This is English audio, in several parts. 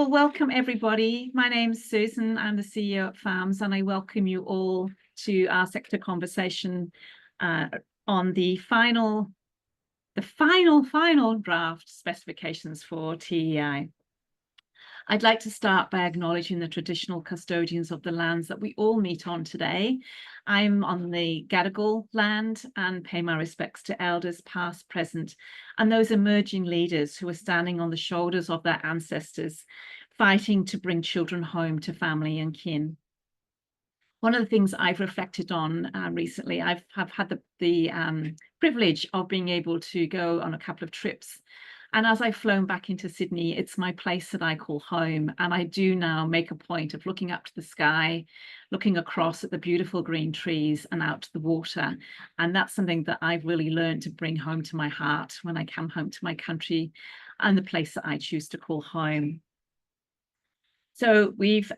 Well, welcome everybody. My name's Susan. I'm the CEO at Farms, and I welcome you all to our sector conversation on the final draft specifications for TEI. I'd like to start by acknowledging the traditional custodians of the lands that we all meet on today. I'm on the Gadigal land and pay my respects to elders past, present, and those emerging leaders who are standing on the shoulders of their ancestors, fighting to bring children home to family and kin. One of the things I've reflected on recently, I've had the privilege of being able to go on a couple of trips. And as I've flown back into Sydney, it's my place that I call home. And I do now make a point of looking up to the sky, looking across at the beautiful green trees and out to the water. And that's something that I've really learned to bring home to my heart when I come home to my country and the place that I choose to call home. So we've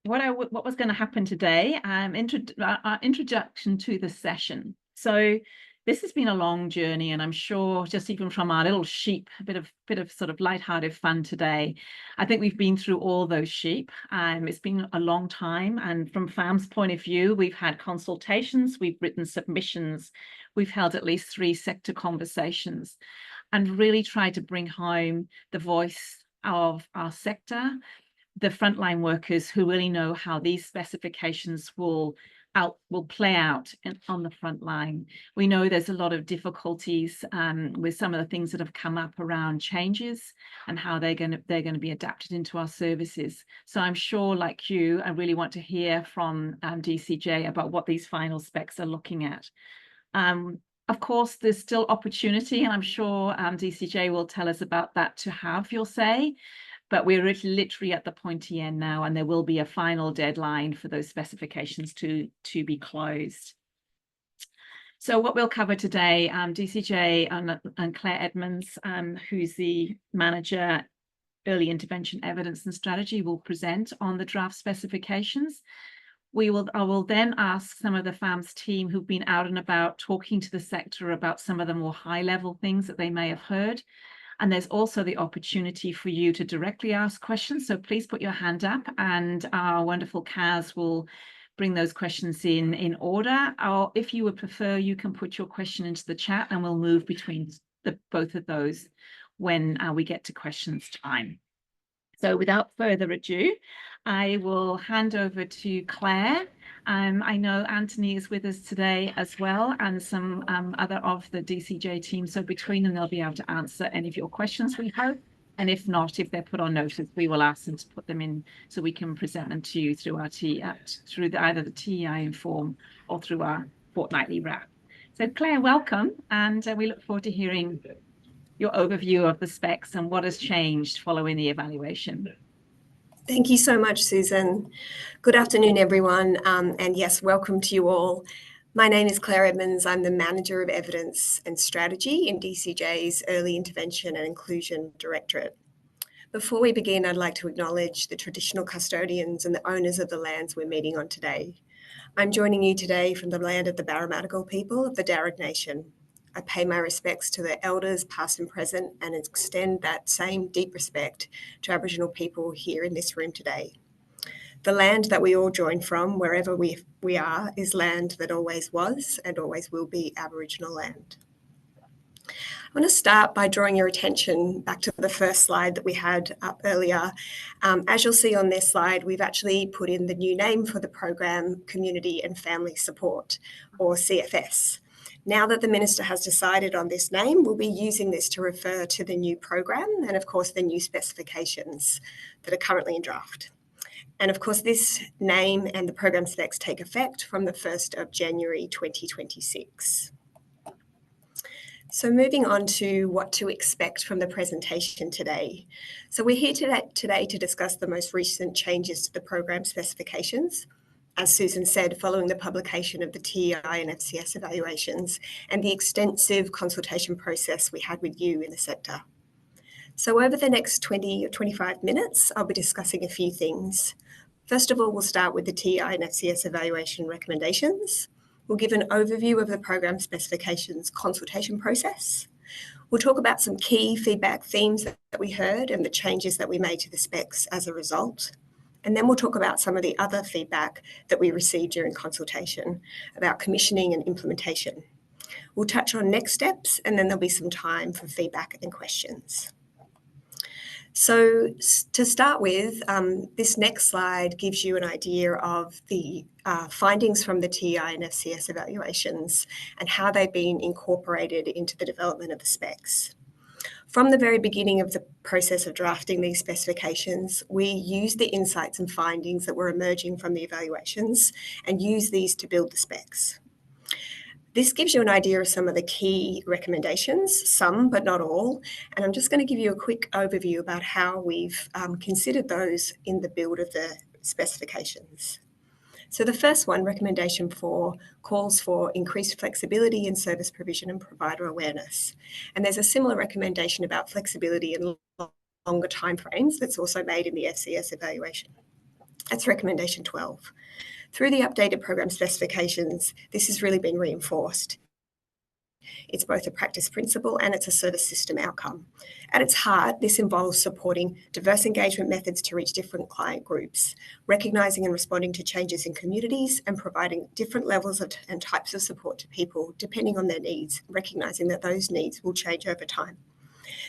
what was going to happen today, our introduction to the session. So this has been a long journey, and I'm sure just even from our little sheep, a bit of sort of lighthearted fun today. I think we've been through all those sheep. It's been a long time, and from Farm's point of view, we've had consultations, we've written submissions, we've held at least 3 sector conversations, and really tried to bring home the voice of our sector, the frontline workers who really know how these specifications will play out on the front line. We know there's a lot of difficulties with some of the things that have come up around changes and how they're going to be adapted into our services. So I'm sure, like you, I really want to hear from DCJ about what these final specs are looking at. Of course, there's still opportunity, and I'm sure DCJ will tell us about that, to have your say. But we're literally at the pointy end now, and there will be a final deadline for those specifications to be closed. So what we'll cover today, DCJ and Claire Edmonds, who's the manager, Early Intervention Evidence and Strategy, will present on the draft specifications. I will then ask some of the FAMS team who've been out and about talking to the sector about some of the more high-level things that they may have heard. And there's also the opportunity for you to directly ask questions. So please put your hand up, and our wonderful Kaz will bring those questions in order. Or if you would prefer, you can put your question into the chat, and we'll move between both of those when we get to questions time. So without further ado, I will hand over to Claire. I know Anthony is with us today as well, and some other of the DCJ team. So between them, they'll be able to answer any of your questions, we hope. And if not, if they're put on notice, we will ask them to put them in so we can present them to you through our either the TEI Inform or through our fortnightly wrap. So Claire, welcome, and we look forward to hearing your overview of the specs and what has changed following the evaluation. Thank you so much, Susan. Good afternoon, everyone, and yes, welcome to you all. My name is Claire Edmonds. I'm the Manager of Evidence and Strategy in DCJ's Early Intervention and Inclusion Directorate. Before we begin, I'd like to acknowledge the traditional custodians and the owners of the lands we're meeting on today. I'm joining you today from the land of the Barramadigal people of the Darug Nation. I pay my respects to the elders, past and present, and extend that same deep respect to Aboriginal people here in this room today. The land that we all join from, wherever we are, is land that always was and always will be Aboriginal land. I want to start by drawing your attention back to the first slide that we had up earlier. As you'll see on this slide, we've actually put in the new name for the program, Community and Family Support, or CFS. Now that the Minister has decided on this name, we'll be using this to refer to the new program and, of course, the new specifications that are currently in draft. And, of course, this name and the program specs take effect from the 1st of January 2026. So moving on to what to expect from the presentation today. So we're here today to discuss the most recent changes to the program specifications, as Susan said, following the publication of the TEI and FCS evaluations and the extensive consultation process we had with you in the sector. So over the next 20 or 25 minutes, I'll be discussing a few things. First of all, we'll start with the TEI and FCS evaluation recommendations. We'll give an overview of the program specifications consultation process. We'll talk about some key feedback themes that we heard and the changes that we made to the specs as a result. And then we'll talk about some of the other feedback that we received during consultation about commissioning and implementation. We'll touch on next steps, and then there'll be some time for feedback and questions. So to start with, this next slide gives you an idea of the findings from the TEI and FCS evaluations and how they've been incorporated into the development of the specs. From the very beginning of the process of drafting these specifications, we used the insights and findings that were emerging from the evaluations and used these to build the specs. This gives you an idea of some of the key recommendations, some but not all, and I'm just going to give you a quick overview about how we've considered those in the build of the specifications. So the first one, recommendation 4, calls for increased flexibility in service provision and provider awareness. And there's a similar recommendation about flexibility and longer timeframes that's also made in the FCS evaluation. That's recommendation 12. Through the updated program specifications, this has really been reinforced. It's both a practice principle and it's a service system outcome. At its heart, this involves supporting diverse engagement methods to reach different client groups, recognising and responding to changes in communities and providing different levels of and types of support to people depending on their needs, recognising that those needs will change over time.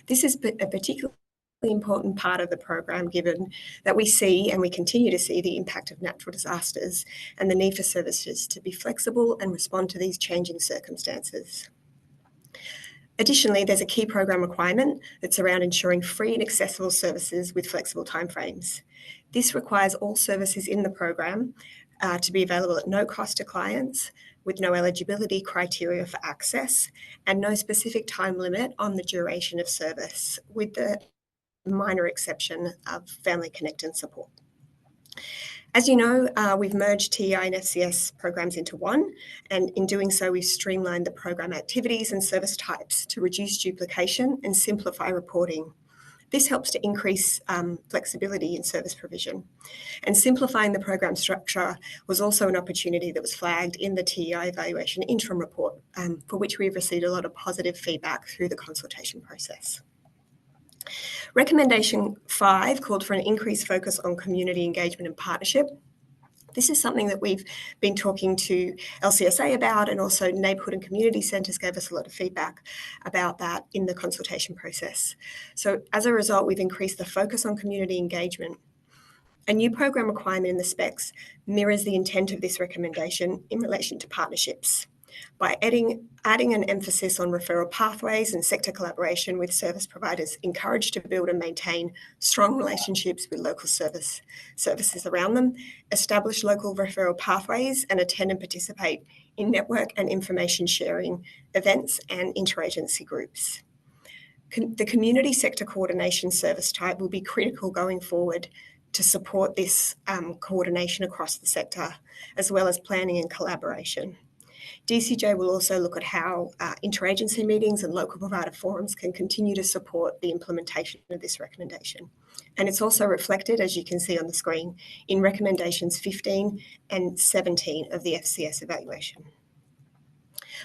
This is a particularly important part of the program, given that we see and we continue to see the impact of natural disasters and the need for services to be flexible and respond to these changing circumstances. Additionally, there's a key program requirement that's around ensuring free and accessible services with flexible timeframes. This requires all services in the program to be available at no cost to clients, with no eligibility criteria for access and no specific time limit on the duration of service, with the minor exception of Family Connect and support. As you know, we've merged TEI and FCS programs into one, and in doing so, we've streamlined the program activities and service types to reduce duplication and simplify reporting. This helps to increase flexibility in service provision. And simplifying the program structure was also an opportunity that was flagged in the TEI evaluation interim report, for which we've received a lot of positive feedback through the consultation process. Recommendation 5 called for an increased focus on community engagement and partnership. This is something that we've been talking to LCSA about, and also neighbourhood and community centres gave us a lot of feedback about that in the consultation process. So as a result, we've increased the focus on community engagement. A new program requirement in the specs mirrors the intent of this recommendation in relation to partnerships, by adding an emphasis on referral pathways and sector collaboration with service providers encouraged to build and maintain strong relationships with local services around them, establish local referral pathways, and attend and participate in network and information sharing events and interagency groups. The community sector coordination service type will be critical going forward to support this coordination across the sector, as well as planning and collaboration. DCJ will also look at how interagency meetings and local provider forums can continue to support the implementation of this recommendation. And it's also reflected, as you can see on the screen, in recommendations 15 and 17 of the FCS evaluation.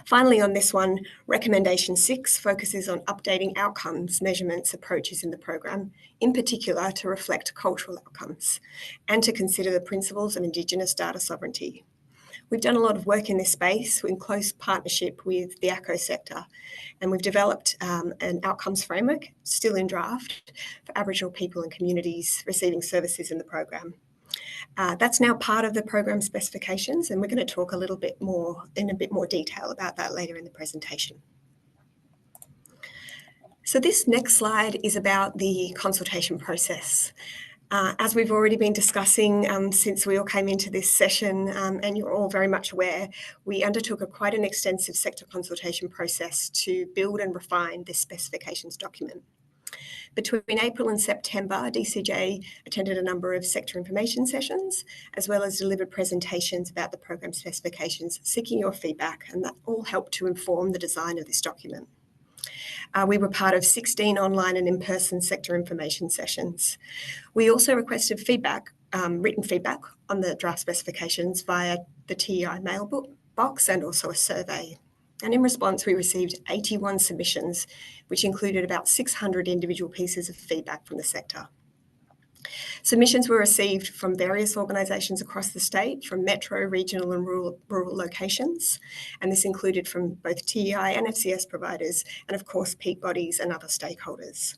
Finally, on this one, recommendation 6 focuses on updating outcomes measurements approaches in the program, in particular to reflect cultural outcomes and to consider the principles of Indigenous data sovereignty. We've done a lot of work in this space in close partnership with the ACO sector, and we've developed an outcomes framework, still in draft, for Aboriginal people and communities receiving services in the program. That's now part of the program specifications, and we're going to talk a little bit more in a bit more detail about that later in the presentation. So this next slide is about the consultation process. As we've already been discussing since we all came into this session, and you're all very much aware, we undertook quite an extensive sector consultation process to build and refine this specifications document. Between April and September, DCJ attended a number of sector information sessions, as well as delivered presentations about the program specifications, seeking your feedback, and that all helped to inform the design of this document. We were part of 16 online and in-person sector information sessions. We also requested feedback, written feedback on the draft specifications via the TEI mail box and also a survey. And in response, we received 81 submissions, which included about 600 individual pieces of feedback from the sector. Submissions were received from various organisations across the state, from metro, regional and rural locations, and this included from both TEI and FCS providers, and of course peak bodies and other stakeholders.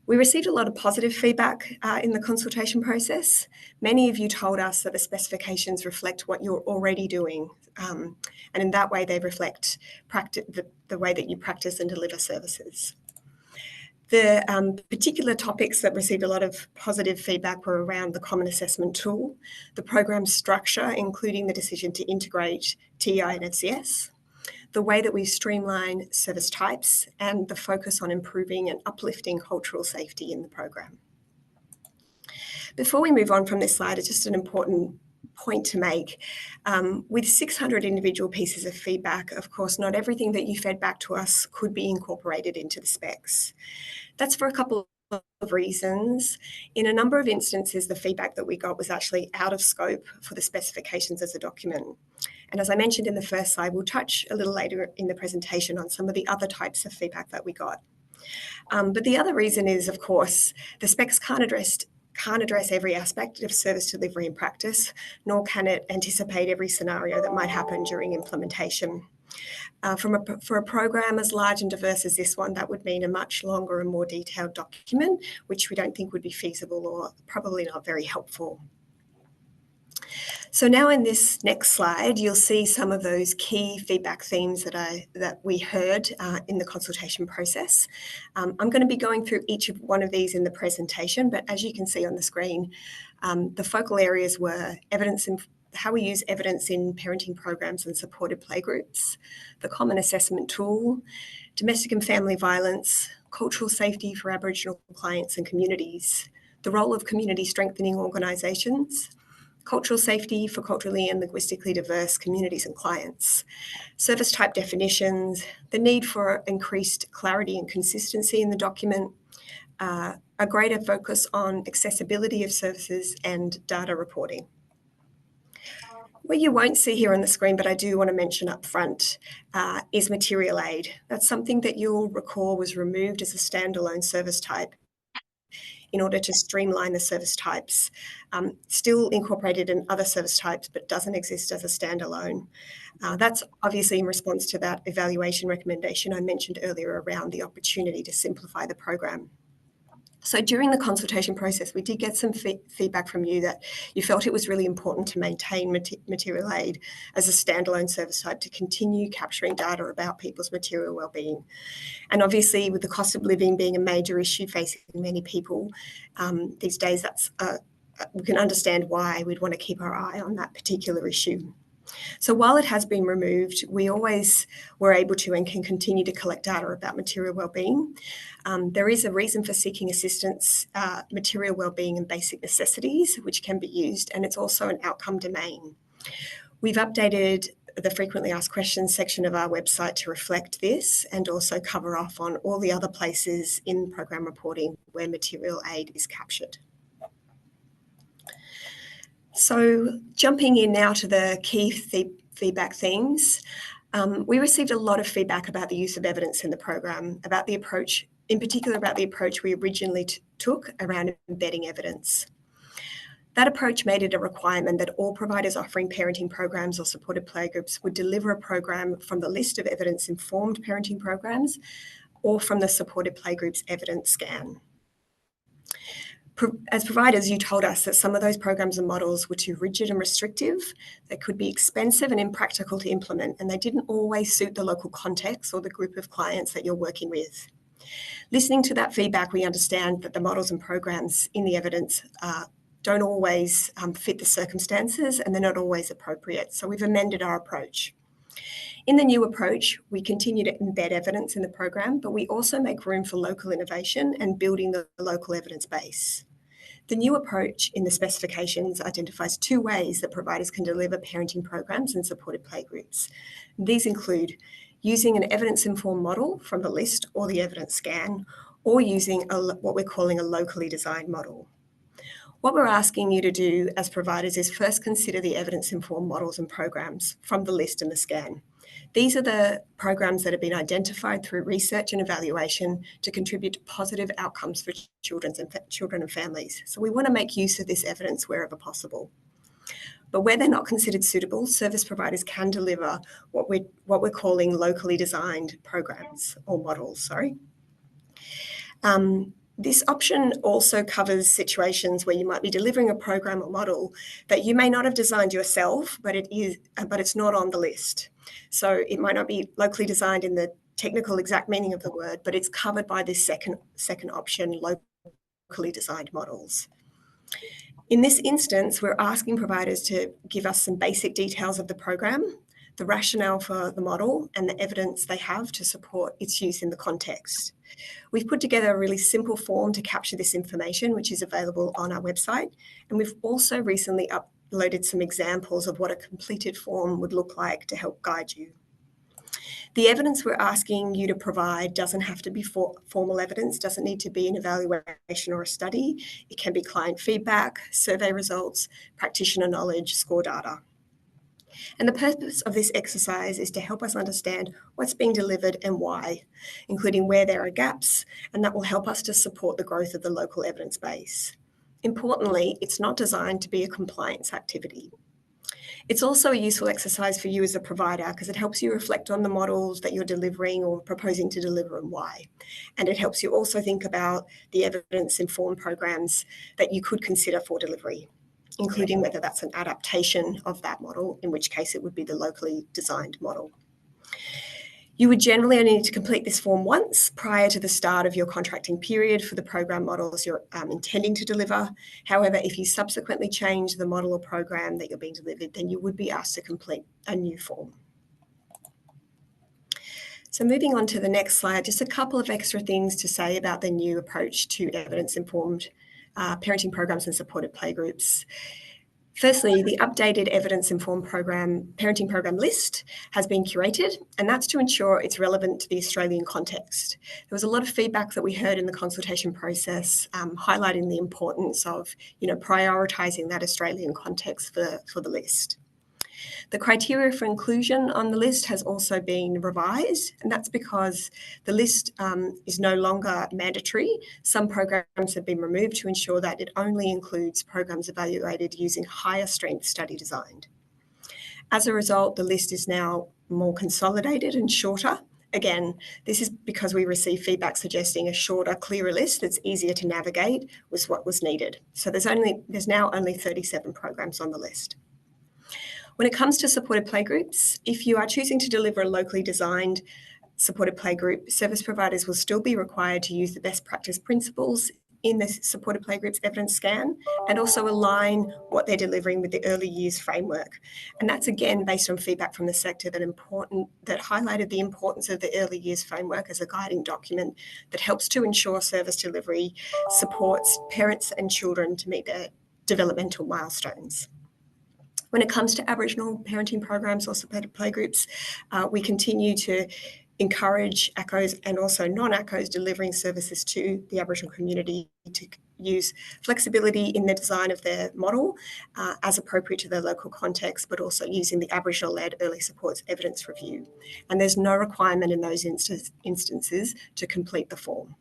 We received a lot of positive feedback in the consultation process. Many of you told us that the specifications reflect what you're already doing, and in that way they reflect the way that you practice and deliver services. The particular topics that received a lot of positive feedback were around the Common Assessment Tool, the program structure, including the decision to integrate TEI and FCS, the way that we streamline service types, and the focus on improving and uplifting cultural safety in the program. Before we move on from this slide, it's just an important point to make. With 600 individual pieces of feedback, of course, not everything that you fed back to us could be incorporated into the specs. That's for a couple of reasons. In a number of instances, the feedback that we got was actually out of scope for the specifications as a document. And as I mentioned in the first slide, we'll touch a little later in the presentation on some of the other types of feedback that we got. But the other reason is, of course, the specs can't address every aspect of service delivery in practice, nor can it anticipate every scenario that might happen during implementation. For a program as large and diverse as this one, that would mean a much longer and more detailed document, which we don't think would be feasible or probably not very helpful. So now in this next slide, you'll see some of those key feedback themes that we heard in the consultation process. I'm going to be going through each of one of these in the presentation, but as you can see on the screen, the focal areas were how we use evidence in parenting programs and supported playgroups, the Common Assessment Tool, domestic and family violence, cultural safety for Aboriginal clients and communities, the role of community strengthening organisations, cultural safety for culturally and linguistically diverse communities and clients, service type definitions, the need for increased clarity and consistency in the document, a greater focus on accessibility of services and data reporting. What you won't see here on the screen, but I do want to mention up front, is material aid. That's something that you'll recall was removed as a standalone service type in order to streamline the service types. Still incorporated in other service types, but doesn't exist as a standalone. That's obviously in response to that evaluation recommendation I mentioned earlier around the opportunity to simplify the program. So during the consultation process, we did get some feedback from you that you felt it was really important to maintain material aid as a standalone service type to continue capturing data about people's material wellbeing. And obviously, with the cost of living being a major issue facing many people these days, we can understand why we'd want to keep our eye on that particular issue. So while it has been removed, we always were able to and can continue to collect data about material wellbeing. There is a reason for seeking assistance, material wellbeing and basic necessities, which can be used, and it's also an outcome domain. We've updated the frequently asked questions section of our website to reflect this and also cover off on all the other places in program reporting where material aid is captured. So jumping in now to the key feedback themes, we received a lot of feedback about the use of evidence in the program, about the approach, in particular about the approach we originally took around embedding evidence. That approach made it a requirement that all providers offering parenting programs or supported playgroups would deliver a program from the list of evidence-informed parenting programs or from the supported playgroups evidence scan. As providers, you told us that some of those programs and models were too rigid and restrictive, they could be expensive and impractical to implement, and they didn't always suit the local context or the group of clients that you're working with. Listening to that feedback, we understand that the models and programs in the evidence don't always fit the circumstances and they're not always appropriate, so we've amended our approach. In the new approach, we continue to embed evidence in the program, but we also make room for local innovation and building the local evidence base. The new approach in the specifications identifies 2 ways that providers can deliver parenting programs and supported playgroups. These include using an evidence-informed model from the list or the evidence scan, or using what we're calling a locally designed model. What we're asking you to do as providers is first consider the evidence-informed models and programs from the list and the scan. These are the programs that have been identified through research and evaluation to contribute to positive outcomes for children and families. So we want to make use of this evidence wherever possible. But where they're not considered suitable, service providers can deliver what we're calling locally designed programs or models, This option also covers situations where you might be delivering a program or model that you may not have designed yourself, but it's not on the list. So it might not be locally designed in the technical exact meaning of the word, but it's covered by this second option, locally designed models. In this instance, we're asking providers to give us some basic details of the program, the rationale for the model, and the evidence they have to support its use in the context. We've put together a really simple form to capture this information, which is available on our website. And we've also recently uploaded some examples of what a completed form would look like to help guide you. The evidence we're asking you to provide doesn't have to be formal evidence, doesn't need to be an evaluation or a study. It can be client feedback, survey results, practitioner knowledge, score data. And the purpose of this exercise is to help us understand what's being delivered and why, including where there are gaps, and that will help us to support the growth of the local evidence base. Importantly, it's not designed to be a compliance activity. It's also a useful exercise for you as a provider because it helps you reflect on the models that you're delivering or proposing to deliver and why. And it helps you also think about the evidence-informed programs that you could consider for delivery, including whether that's an adaptation of that model, in which case it would be the locally designed model. You would generally only need to complete this form once prior to the start of your contracting period for the program models you're intending to deliver. However, if you subsequently change the model or program that you're being delivered, then you would be asked to complete a new form. So moving on to the next slide, just a couple of extra things to say about the new approach to evidence-informed parenting programs and supported playgroups. Firstly, the updated evidence-informed parenting program list has been curated, and that's to ensure it's relevant to the Australian context. There was a lot of feedback that we heard in the consultation process, highlighting the importance of, prioritising that Australian context for the list. The criteria for inclusion on the list has also been revised, and that's because the list is no longer mandatory. Some programs have been removed to ensure that it only includes programs evaluated using higher strength study design. As a result, the list is now more consolidated and shorter. Again, this is because we received feedback suggesting a shorter, clearer list that's easier to navigate was what was needed. So there's now only 37 programs on the list. When it comes to supported playgroups, if you are choosing to deliver a locally designed supported playgroup, service providers will still be required to use the best practice principles in the supported playgroups evidence scan and also align what they're delivering with the early years framework. And that's again based on feedback from the sector that highlighted the importance of the early years framework as a guiding document that helps to ensure service delivery supports parents and children to meet their developmental milestones. When it comes to Aboriginal parenting programs or supported playgroups, we continue to encourage ACCOs and also non-ACCOs delivering services to the Aboriginal community to use flexibility in the design of their model as appropriate to their local context, but also using the Aboriginal-led early supports evidence review. And there's no requirement in those instances to complete the form.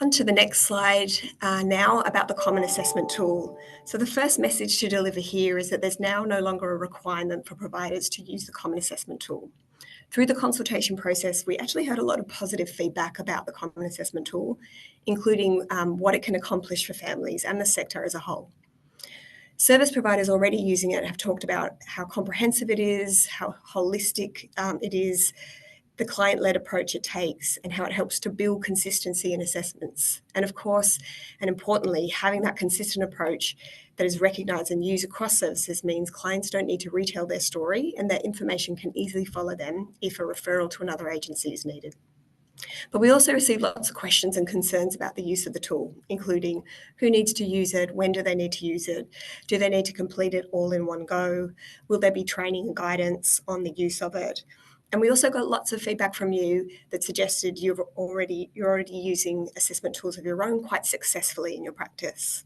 On to the next slide now about the Common Assessment Tool. So the first message to deliver here is that there's now no longer a requirement for providers to use the Common Assessment Tool. Through the consultation process, we actually had a lot of positive feedback about the Common Assessment Tool, including what it can accomplish for families and the sector as a whole. Service providers already using it have talked about how comprehensive it is, how holistic it is, the client-led approach it takes, and how it helps to build consistency in assessments. And of course, and importantly, having that consistent approach that is recognised and used across services means clients don't need to retell their story and that information can easily follow them if a referral to another agency is needed. But we also receive lots of questions and concerns about the use of the tool, including who needs to use it, when do they need to use it, do they need to complete it all in one go, will there be training and guidance on the use of it? And we also got lots of feedback from you that suggested you're already using assessment tools of your own quite successfully in your practice.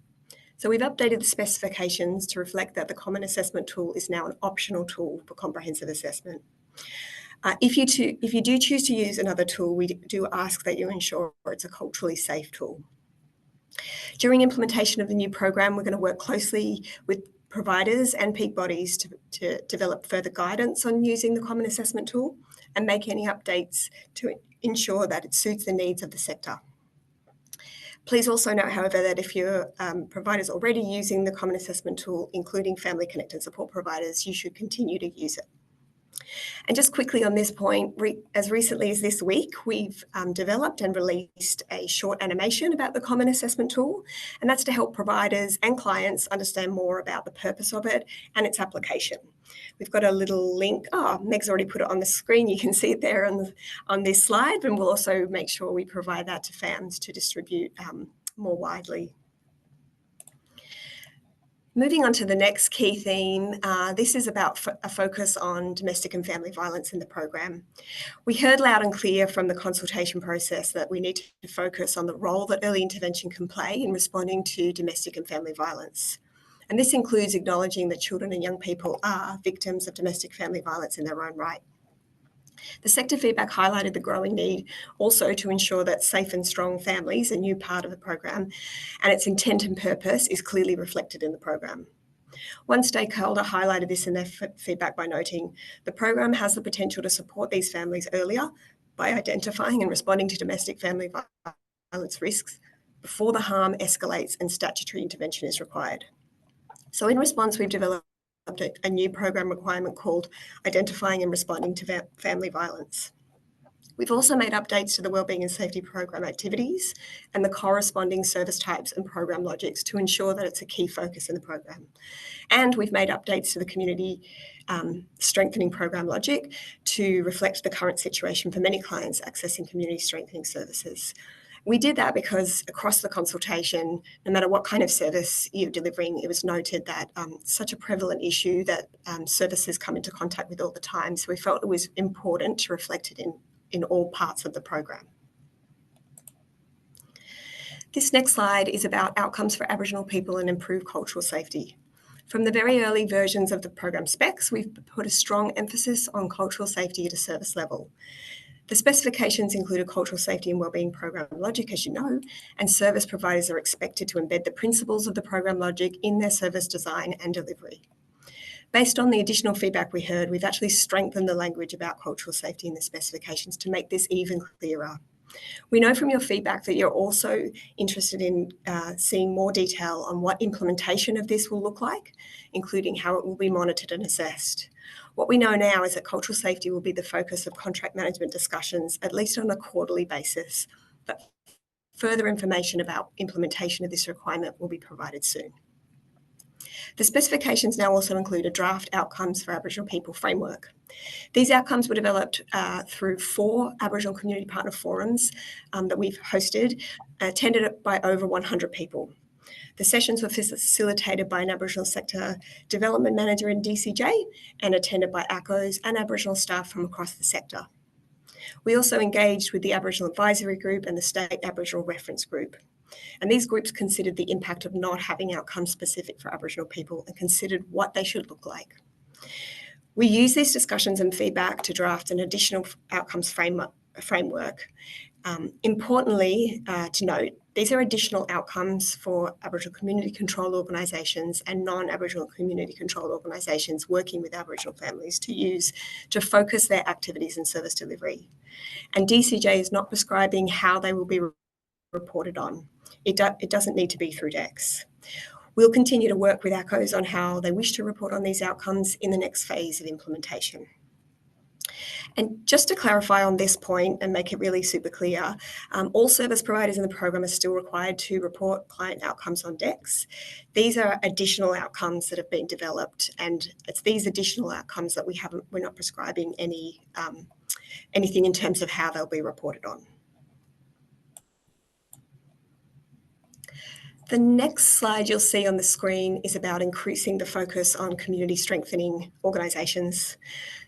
So we've updated the specifications to reflect that the Common Assessment Tool is now an optional tool for comprehensive assessment. If you do choose to use another tool, we do ask that you ensure it's a culturally safe tool. During implementation of the new program, we're going to work closely with providers and peak bodies to develop further guidance on using the Common Assessment Tool and make any updates to ensure that it suits the needs of the sector. Please also note, however, that if your provider is already using the Common Assessment Tool, including Family Connect and support providers, you should continue to use it. And just quickly on this point, as recently as this week, we've developed and released a short animation about the Common Assessment Tool, and that's to help providers and clients understand more about the purpose of it and its application. We've got a little link. Meg's already put it on the screen. You can see it there on this slide, and we'll also make sure we provide that to FAMs to distribute more widely. Moving on to the next key theme, this is about a focus on domestic and family violence in the program. We heard loud and clear from the consultation process that we need to focus on the role that early intervention can play in responding to domestic and family violence. And this includes acknowledging that children and young people are victims of domestic family violence in their own right. The sector feedback highlighted the growing need also to ensure that safe and strong families, a new part of the program, and its intent and purpose is clearly reflected in the program. One stakeholder highlighted this in their feedback by noting, the program has the potential to support these families earlier by identifying and responding to domestic family violence risks before the harm escalates and statutory intervention is required. So in response, we've developed a new program requirement called Identifying and Responding to Family Violence. We've also made updates to the Wellbeing and Safety Program activities and the corresponding service types and program logics to ensure that it's a key focus in the program. And we've made updates to the community strengthening program logic to reflect the current situation for many clients accessing community strengthening services. We did that because across the consultation, no matter what kind of service you're delivering, it was noted that such a prevalent issue that services come into contact with all the time. So we felt it was important to reflect it in all parts of the program. This next slide is about outcomes for Aboriginal people and improved cultural safety. From the very early versions of the program specs, we've put a strong emphasis on cultural safety at a service level. The specifications include a cultural safety and wellbeing program logic, as you know, and service providers are expected to embed the principles of the program logic in their service design and delivery. Based on the additional feedback we heard, we've actually strengthened the language about cultural safety in the specifications to make this even clearer. We know from your feedback that you're also interested in seeing more detail on what implementation of this will look like, including how it will be monitored and assessed. What we know now is that cultural safety will be the focus of contract management discussions, at least on a quarterly basis, but further information about implementation of this requirement will be provided soon. The specifications now also include a draft outcomes for Aboriginal people framework. These outcomes were developed through 4 Aboriginal community partner forums that we've hosted, attended by over 100 people. The sessions were facilitated by an Aboriginal sector development manager in DCJ and attended by ACOs and Aboriginal staff from across the sector. We also engaged with the Aboriginal Advisory Group and the State Aboriginal Reference Group. And these groups considered the impact of not having outcomes specific for Aboriginal people and considered what they should look like. We use these discussions and feedback to draft an additional outcomes framework. Importantly, to note, these are additional outcomes for Aboriginal community controlled organisations and non-Aboriginal community controlled organisations working with Aboriginal families to use to focus their activities and service delivery. And DCJ is not prescribing how they will be reported on. It doesn't need to be through DEX. We'll continue to work with ACOs on how they wish to report on these outcomes in the next phase of implementation. And just to clarify on this point and make it really super clear, all service providers in the program are still required to report client outcomes on DEX. These are additional outcomes that have been developed, and it's these additional outcomes that we're not prescribing anything in terms of how they'll be reported on. The next slide you'll see on the screen is about increasing the focus on community strengthening organisations.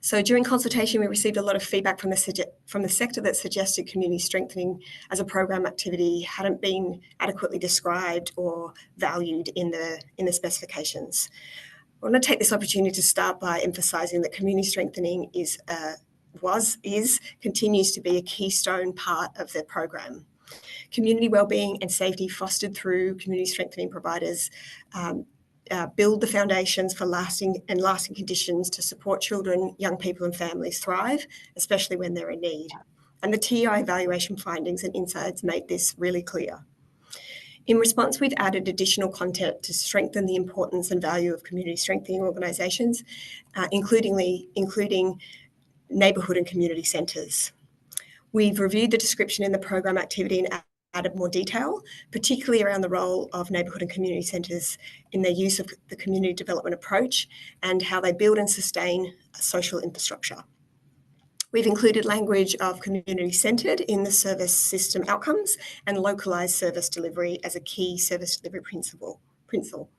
So during consultation, we received a lot of feedback from the sector that suggested community strengthening as a program activity hadn't been adequately described or valued in the specifications. I want to take this opportunity to start by emphasising that community strengthening continues to be a keystone part of the program. Community wellbeing and safety fostered through community strengthening providers build the foundations for lasting conditions to support children, young people and families thrive, especially when they're in need. And the TEI evaluation findings and insights made this really clear. In response, we've added additional content to strengthen the importance and value of community strengthening organisations, including neighbourhood and community centres. We've reviewed the description in the program activity and added more detail, particularly around the role of neighbourhood and community centres in their use of the community development approach and how they build and sustain social infrastructure. We've included language of community-centred in the service system outcomes and localised service delivery as a key service delivery principle.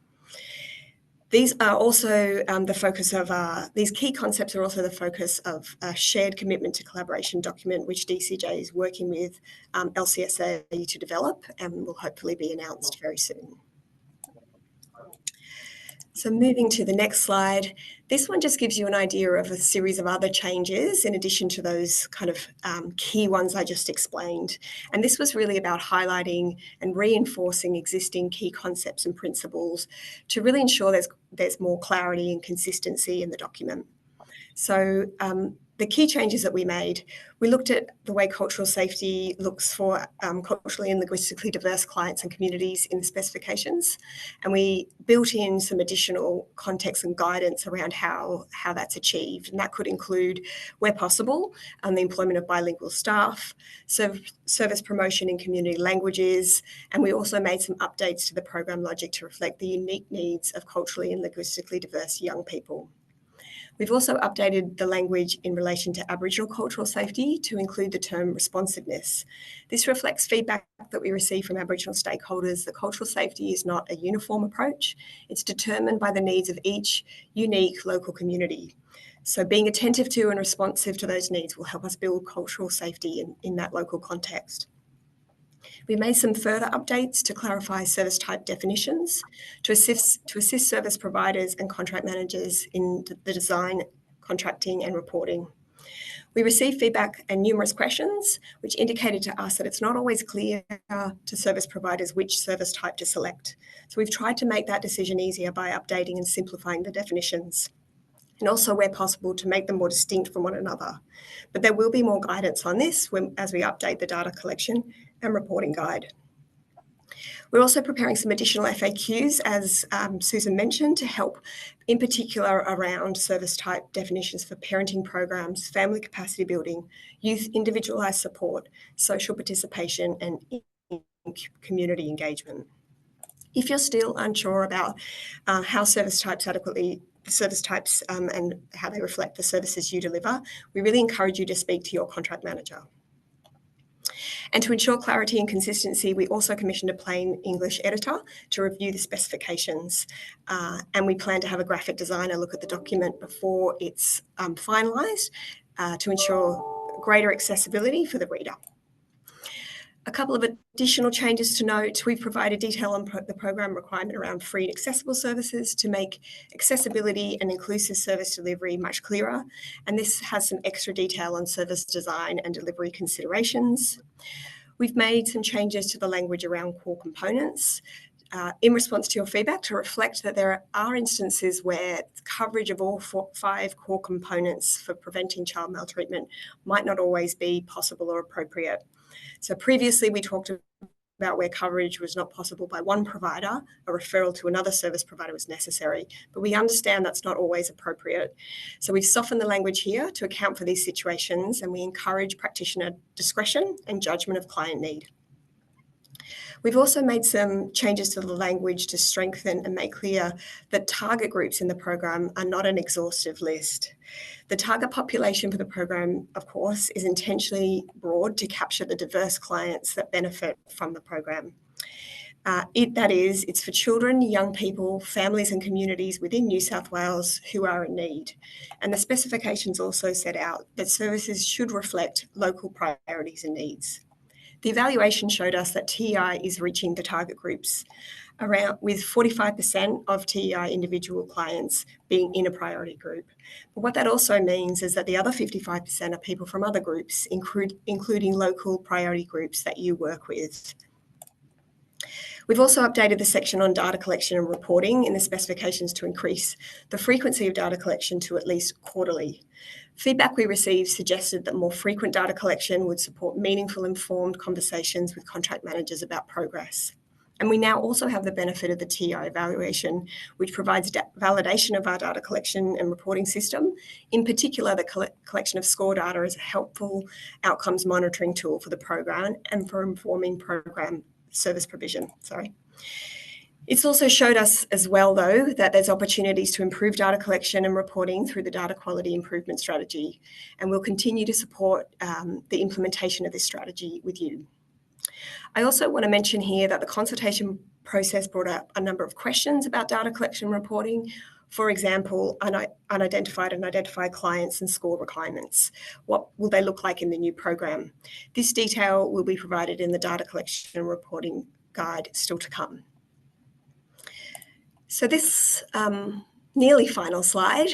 These are also the focus of these key concepts are also the focus of a shared commitment to collaboration document, which DCJ is working with LCSA to develop and will hopefully be announced very soon. So moving to the next slide, this one just gives you an idea of a series of other changes in addition to those kind of key ones I just explained. And this was really about highlighting and reinforcing existing key concepts and principles to really ensure there's more clarity and consistency in the document. So the key changes that we made, we looked at the way cultural safety looks for culturally and linguistically diverse clients and communities in the specifications, and we built in some additional context and guidance around how that's achieved, and that could include, where possible, the employment of bilingual staff, service promotion in community languages, and we also made some updates to the program logic to reflect the unique needs of culturally and linguistically diverse young people. We've also updated the language in relation to Aboriginal cultural safety to include the term responsiveness. This reflects feedback that we receive from Aboriginal stakeholders that cultural safety is not a uniform approach. It's determined by the needs of each unique local community. So being attentive to and responsive to those needs will help us build cultural safety in that local context. We made some further updates to clarify service type definitions to assist service providers and contract managers in the design, contracting and reporting. We received feedback and numerous questions, which indicated to us that it's not always clear to service providers which service type to select. So we've tried to make that decision easier by updating and simplifying the definitions, and also where possible to make them more distinct from one another. But there will be more guidance on this as we update the data collection and reporting guide. We're also preparing some additional FAQs, as Susan mentioned, to help in particular around service type definitions for parenting programs, family capacity building, youth individualised support, social participation and community engagement. If you're still unsure about how service types and how they reflect the services you deliver, we really encourage you to speak to your contract manager. And to ensure clarity and consistency, we also commissioned a plain English editor to review the specifications. And we plan to have a graphic designer look at the document before it's finalised to ensure greater accessibility for the reader. A couple of additional changes to note. We've provided detail on the program requirement around free and accessible services to make accessibility and inclusive service delivery much clearer. And this has some extra detail on service design and delivery considerations. We've made some changes to the language around core components in response to your feedback to reflect that there are instances where coverage of all 5 core components for preventing child maltreatment might not always be possible or appropriate. So previously we talked about where coverage was not possible by one provider, a referral to another service provider was necessary, but we understand that's not always appropriate. So we've softened the language here to account for these situations, and we encourage practitioner discretion and judgment of client need. We've also made some changes to the language to strengthen and make clear that target groups in the program are not an exhaustive list. The target population for the program, of course, is intentionally broad to capture the diverse clients that benefit from the program. It's for children, young people, families and communities within New South Wales who are in need. And the specifications also set out that services should reflect local priorities and needs. The evaluation showed us that TEI is reaching the target groups with 45% of TEI individual clients being in a priority group. But what that also means is that the other 55% are people from other groups, including local priority groups that you work with. We've also updated the section on data collection and reporting in the specifications to increase the frequency of data collection to at least quarterly. Feedback we received suggested that more frequent data collection would support meaningful, informed conversations with contract managers about progress. And we now also have the benefit of the TEI evaluation, which provides validation of our data collection and reporting system. In particular, the collection of score data is a helpful outcomes monitoring tool for the program and for informing program service provision. It's also showed us as well, though, that there's opportunities to improve data collection and reporting through the data quality improvement strategy, and we'll continue to support the implementation of this strategy with you. I also want to mention here that the consultation process brought up a number of questions about data collection and reporting. For example, unidentified and identified clients and score requirements. What will they look like in the new program? This detail will be provided in the data collection and reporting guide still to come. So this nearly final slide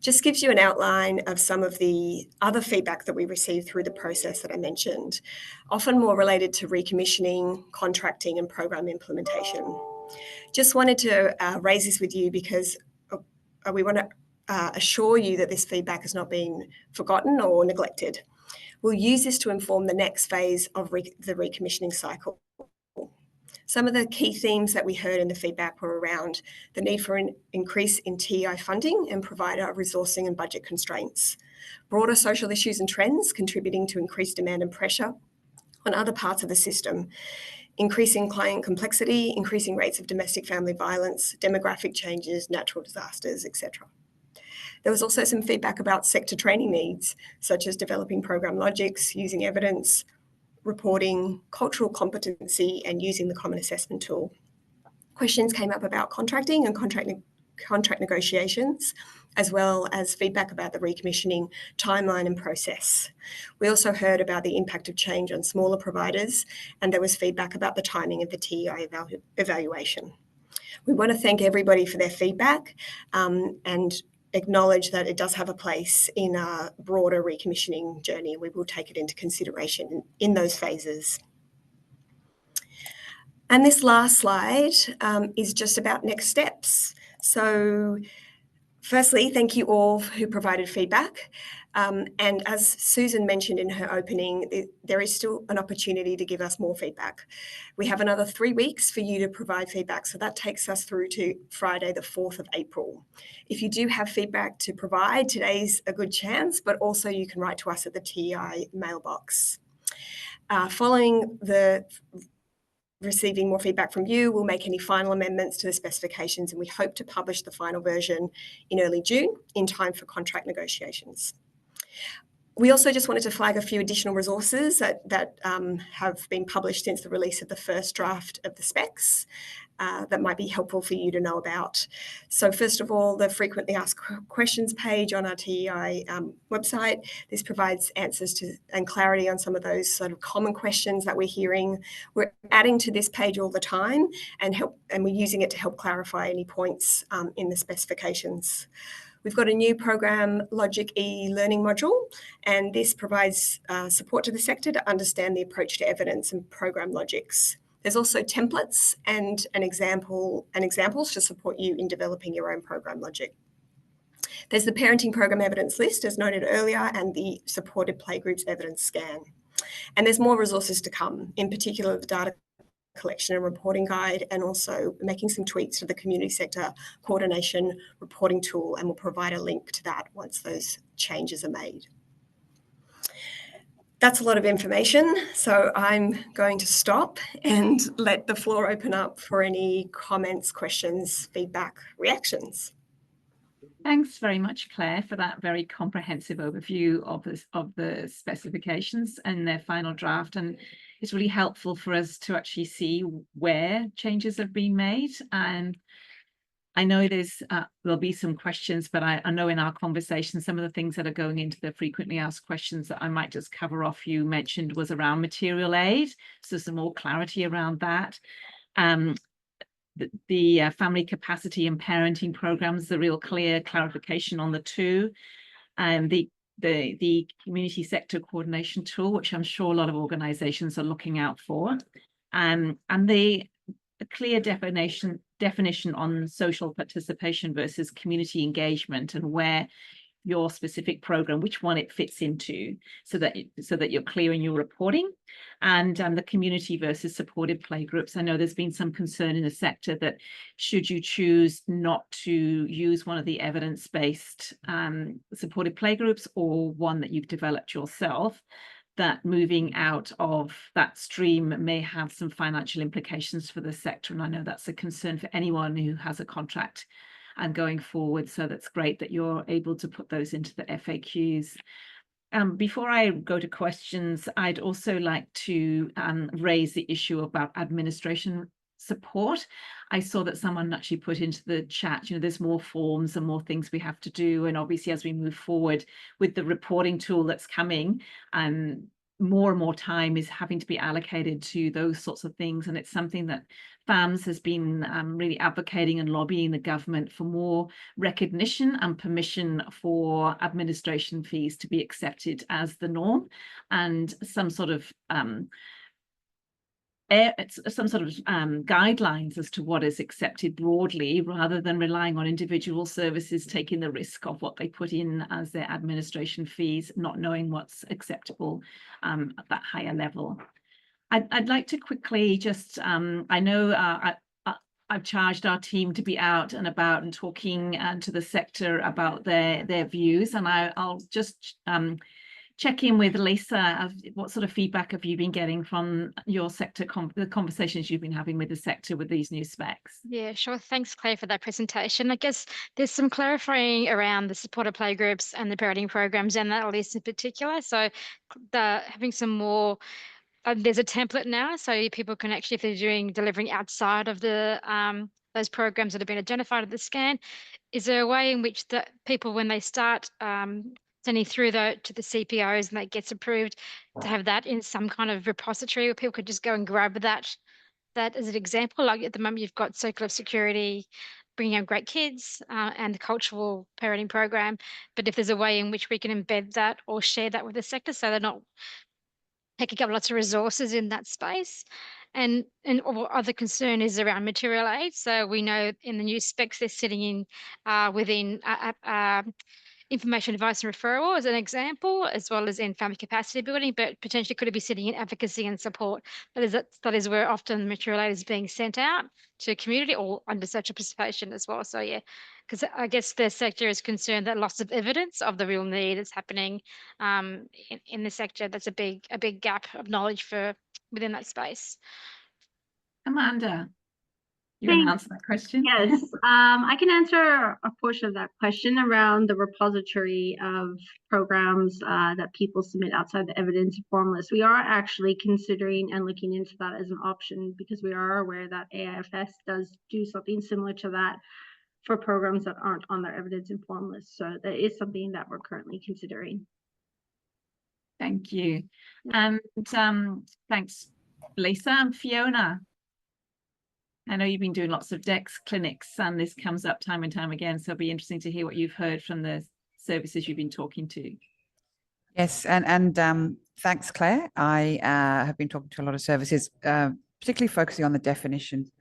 just gives you an outline of some of the other feedback that we received through the process that I mentioned, often more related to recommissioning, contracting and program implementation. Just wanted to raise this with you because we want to assure you that this feedback has not been forgotten or neglected. We'll use this to inform the next phase of the recommissioning cycle. Some of the key themes that we heard in the feedback were around the need for an increase in TEI funding and provider resourcing and budget constraints, broader social issues and trends contributing to increased demand and pressure on other parts of the system, increasing client complexity, increasing rates of domestic family violence, demographic changes, natural disasters, etc. There was also some feedback about sector training needs, such as developing program logics, using evidence, reporting, cultural competency, and using the common assessment tool. Questions came up about contracting and contract negotiations, as well as feedback about the recommissioning timeline and process. We also heard about the impact of change on smaller providers, and there was feedback about the timing of the TEI evaluation. We want to thank everybody for their feedback and acknowledge that it does have a place in our broader recommissioning journey. We will take it into consideration in those phases. And this last slide is just about next steps. So firstly, thank you all who provided feedback. And as Susan mentioned in her opening, there is still an opportunity to give us more feedback. We have another 3 weeks for you to provide feedback. So that takes us through to Friday, the 4th of April. If you do have feedback to provide, today's a good chance, but also you can write to us at the TEI mailbox. Following the receiving more feedback from you, we'll make any final amendments to the specifications, and we hope to publish the final version in early June in time for contract negotiations. We also just wanted to flag a few additional resources that have been published since the release of the first draft of the specs that might be helpful for you to know about. So first of all, the frequently asked questions page on our TEI website. This provides answers to and clarity on some of those sort of common questions that we're hearing. We're adding to this page all the time and we're using it to help clarify any points in the specifications. We've got a new program logic e-learning module, and this provides support to the sector to understand the approach to evidence and program logics. There's also templates and examples to support you in developing your own program logic. There's the parenting program evidence list, as noted earlier, and the supported playgroups evidence scan. And there's more resources to come, in particular the data collection and reporting guide, and also making some tweaks to the community sector coordination reporting tool, and we'll provide a link to that once those changes are made. That's a lot of information, so I'm going to stop and let the floor open up for any comments, questions, feedback, reactions. Thanks very much, Claire, for that very comprehensive overview of the specifications and their final draft. And it's really helpful for us to actually see where changes have been made. And I know there'll be some questions, but I know in our conversation, some of the things that are going into the frequently asked questions that I might just cover off you mentioned was around material aid. So some more clarity around that. The family capacity and parenting programs, the real clear clarification on the two, and the community sector coordination tool, which I'm sure a lot of organizations are looking out for, and the clear definition on social participation versus community engagement, and where your specific program, which one it fits into, so that you're clear in your reporting, and the community versus supported play groups. I know there's been some concern in the sector that should you choose not to use one of the evidence-based supported play groups or one that you've developed yourself, that moving out of that stream may have some financial implications for the sector. And I know that's a concern for anyone who has a contract and going forward. So that's great that you're able to put those into the FAQs. Before I go to questions, I'd also like to raise the issue about administration support. I saw that someone actually put into the chat, there's more forms and more things we have to do. And obviously, as we move forward with the reporting tool that's coming, more and more time is having to be allocated to those sorts of things. And it's something that FAMS has been really advocating and lobbying the government for more recognition and permission for administration fees to be accepted as the norm, and some sort of guidelines as to what is accepted broadly, rather than relying on individual services taking the risk of what they put in as their administration fees, not knowing what's acceptable at that higher level. I'd like to quickly just, I know I've charged our team to be out and about and talking to the sector about their views, and I'll just check in with Lisa. What sort of feedback have you been getting from your sector, the conversations you've been having with the sector with these new specs? Yeah, sure. Thanks, Claire, for that presentation. I guess there's some clarifying around the supported play groups and the parenting programs and that list in particular. So having some more, there's a template now, so people can actually, if they're delivering outside of the those programs that have been identified at the scan, is there a way in which the people, when they start sending through to the CPOs and that gets approved, to have that in some kind of repository where people could just go and grab that as an example? Like at the moment, you've got Circle of Security bringing up great kids and the cultural parenting program. But if there's a way in which we can embed that or share that with the sector, so they're not taking up lots of resources in that space. And other concern is around material aid. So we know in the new specs they're sitting in within information advice and referral as an example, as well as in family capacity building, but potentially could it be sitting in advocacy and support? That is where often the material aid is being sent out to community or under social participation as well. So yeah, because I guess the sector is concerned that loss of evidence of the real need is happening in the sector. That's a big gap of knowledge within that space. Amanda, you want to answer that question? Yes, I can answer a portion of that question around the repository of programs that people submit outside the evidence form list. We are actually considering and looking into that as an option, because we are aware that AIFS does do something similar to that for programs that aren't on their evidence informed list. So that is something that we're currently considering. Thank you. And thanks, Lisa. And Fiona, I know you've been doing lots of DEX clinics, and this comes up time and time again. So it'll be interesting to hear what you've heard from the services you've been talking to. Yes, and thanks, Claire. I have been talking to a lot of services, particularly focusing on the definition,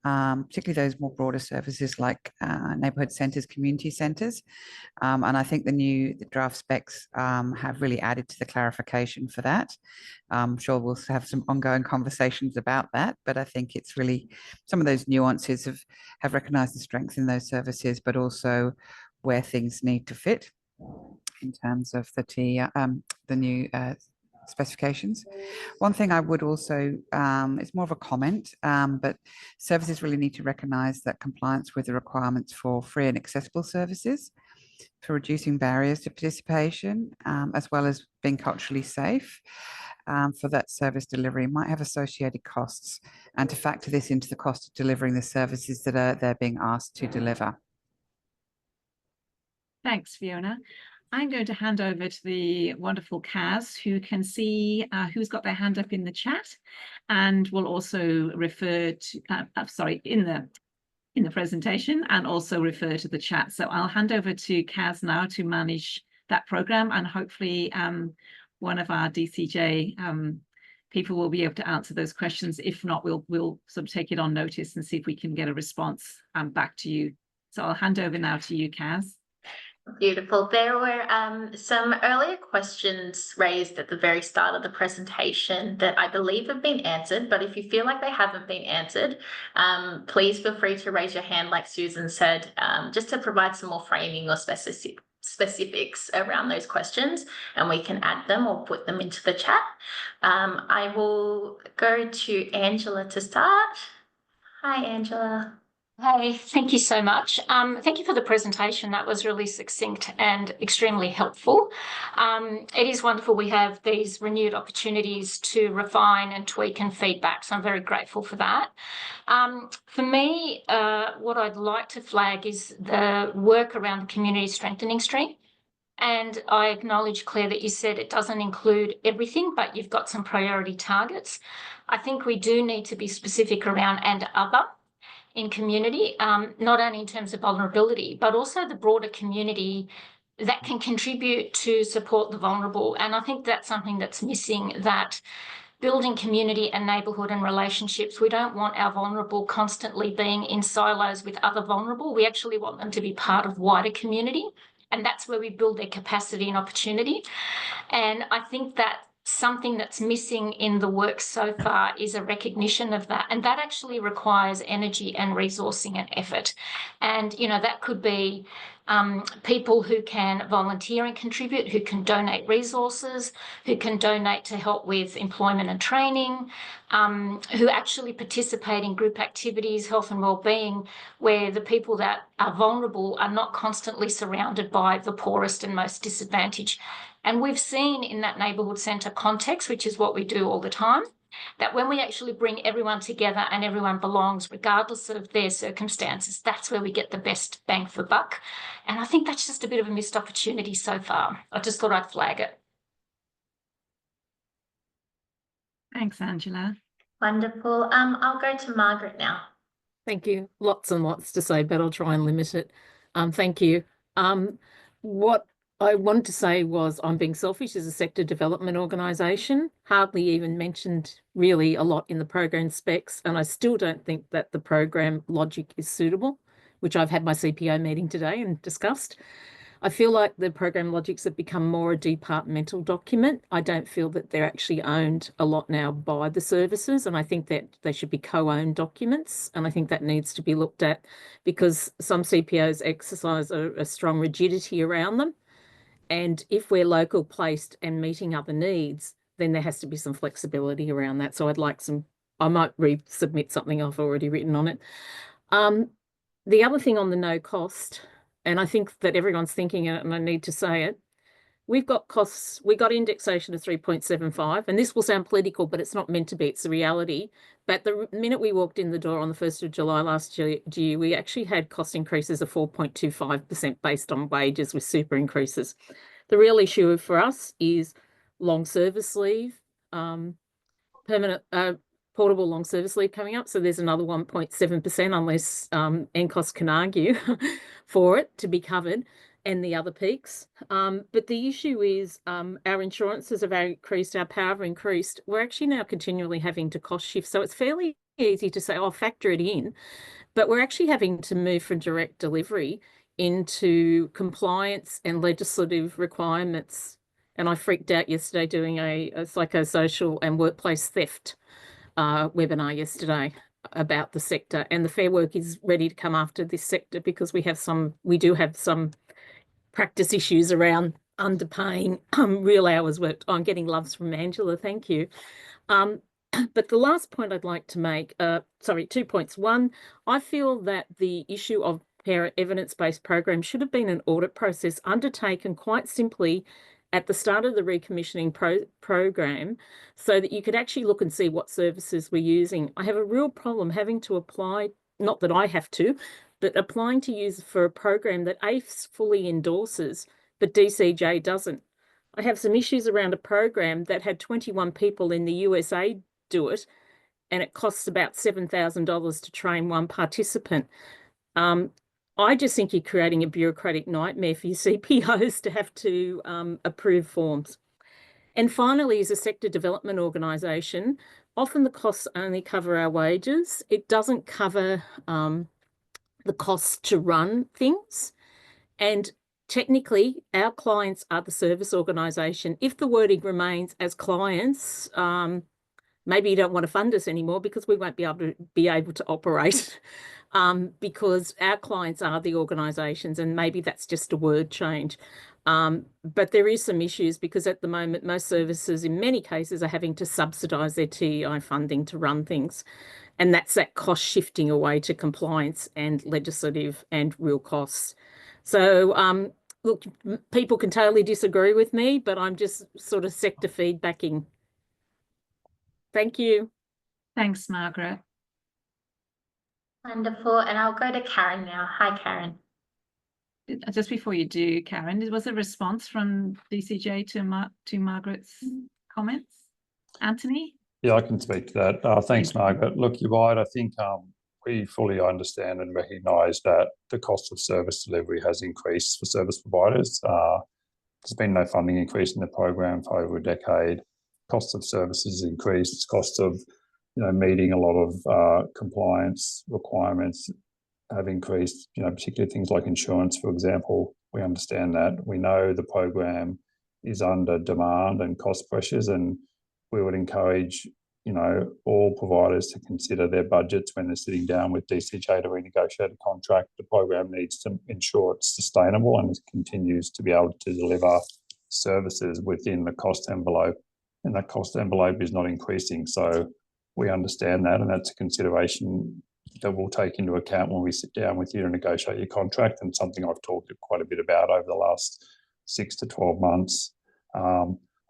particularly those more broader services like neighbourhood centres, community centres. And I think the draft specs have really added to the clarification for that. I'm sure we'll have some ongoing conversations about that, but I think it's really some of those nuances have recognised the strengths in those services, but also where things need to fit in terms of the new specifications. One thing I would also, it's more of a comment, but services really need to recognise that compliance with the requirements for free and accessible services for reducing barriers to participation, as well as being culturally safe for that service delivery, might have associated costs, and to factor this into the cost of delivering the services that they're being asked to deliver. Thanks, Fiona. I'm going to hand over to the wonderful Kaz, who can see who's got their hand up in the chat, and will also refer to, in the presentation, and also refer to the chat. So I'll hand over to Kaz now to manage that program, and hopefully one of our DCJ people will be able to answer those questions. If not, we'll sort of take it on notice and see if we can get a response back to you. So I'll hand over now to you, Kaz. Beautiful. There were some earlier questions raised at the very start of the presentation that I believe have been answered, but if you feel like they haven't been answered, please feel free to raise your hand, like Susan said, just to provide some more framing or specifics around those questions, and we can add them or put them into the chat. I will go to Angela to start. Hi, Angela. Hey, thank you so much. Thank you for the presentation. That was really succinct and extremely helpful. It is wonderful we have these renewed opportunities to refine and tweak and feedback, so I'm very grateful for that. For me, what I'd like to flag is the work around the community strengthening stream. And I acknowledge, Claire, that you said it doesn't include everything, but you've got some priority targets. I think we do need to be specific around and other in community, not only in terms of vulnerability, but also the broader community that can contribute to support the vulnerable. And I think that's something that's missing, that building community and neighbourhood and relationships, we don't want our vulnerable constantly being in silos with other vulnerable. We actually want them to be part of wider community. And that's where we build their capacity and opportunity. And I think that something that's missing in the work so far is a recognition of that. And that actually requires energy and resourcing and effort. And, you know, that could be people who can volunteer and contribute, who can donate resources, who can donate to help with employment and training, who actually participate in group activities, health and wellbeing, where the people that are vulnerable are not constantly surrounded by the poorest and most disadvantaged. And we've seen in that neighbourhood centre context, which is what we do all the time, that when we actually bring everyone together and everyone belongs, regardless of their circumstances, that's where we get the best bang for buck. And I think that's just a bit of a missed opportunity so far. I just thought I'd flag it. Thanks, Angela. Wonderful. I'll go to Margaret now. Thank you. Lots and lots to say, but I'll try and limit it. Thank you. What I wanted to say was I'm being selfish as a sector development organisation, hardly even mentioned really a lot in the program specs, and I still don't think that the program logic is suitable, which I've had my CPO meeting today and discussed. I feel like the program logics have become more a departmental document. I don't feel that they're actually owned a lot now by the services, and I think that they should be co-owned documents, and I think that needs to be looked at because some CPOs exercise a strong rigidity around them. And if we're local placed and meeting other needs, then there has to be some flexibility around that. So I'd like I might resubmit something I've already written on it. The other thing on the no cost, and I think that everyone's thinking it and I need to say it, we've got costs, we got indexation of 3.75, and this will sound political, but it's not meant to be, it's the reality. But the minute we walked in the door on the 1st of July last year, we actually had cost increases of 4.25% based on wages with super increases. The real issue for us is long service leave, permanent portable long service leave coming up. So there's another 1.7% unless NCOS can argue for it to be covered, and the other peaks. But the issue is our insurances have increased, our power have increased. We're actually now continually having to cost shift. So it's fairly easy to say, I'll factor it in, but we're actually having to move from direct delivery into compliance and legislative requirements. And I freaked out yesterday doing a psychosocial and workplace theft webinar yesterday about the sector, and the Fair Work is ready to come after this sector because we do have some practice issues around underpaying real hours worked. I'm getting loves from Angela, thank you. But the last point I'd like to make, 2 points. One, I feel that the issue of evidence-based program should have been an audit process undertaken quite simply at the start of the recommissioning program, so that you could actually look and see what services we're using. I have a real problem having to apply, not that I have to, but applying to use for a program that AFES fully endorses, but DCJ doesn't. I have some issues around a program that had 21 people in the USA do it, and it costs about $7,000 to train one participant. I just think you're creating a bureaucratic nightmare for your CPOs to have to approve forms. And finally, as a sector development organisation, often the costs only cover our wages. It doesn't cover the costs to run things. And technically, our clients are the service organisation. If the wording remains as clients, maybe you don't want to fund us anymore because we won't be able to operate because our clients are the organisations, and maybe that's just a word change. But there is some issues because at the moment, most services in many cases are having to subsidise their TEI funding to run things. And that's that cost shifting away to compliance and legislative and real costs. So look, people can totally disagree with me, but I'm just sort of sector feedbacking. Thank you. Thanks, Margaret. Wonderful. And I'll go to Karen now. Hi, Karen. Just before you do, Karen, was a response from DCJ to Margaret's comments? Anthony? Yeah, I can speak to that. Thanks, Margaret. Look, you're right. I think we fully understand and recognise that the cost of service delivery has increased for service providers. There's been no funding increase in the program for over a decade. Cost of services increased. Cost of meeting a lot of compliance requirements have increased. Particularly things like insurance, for example. We understand that. We know the program is under demand and cost pressures, and we would encourage all providers to consider their budgets when they're sitting down with DCJ to renegotiate a contract. The program needs to ensure it's sustainable and continues to be able to deliver services within the cost envelope, and that cost envelope is not increasing. So we understand that, and that's a consideration that we'll take into account when we sit down with you to negotiate your contract, and something I've talked quite a bit about over the last 6 to 12 months.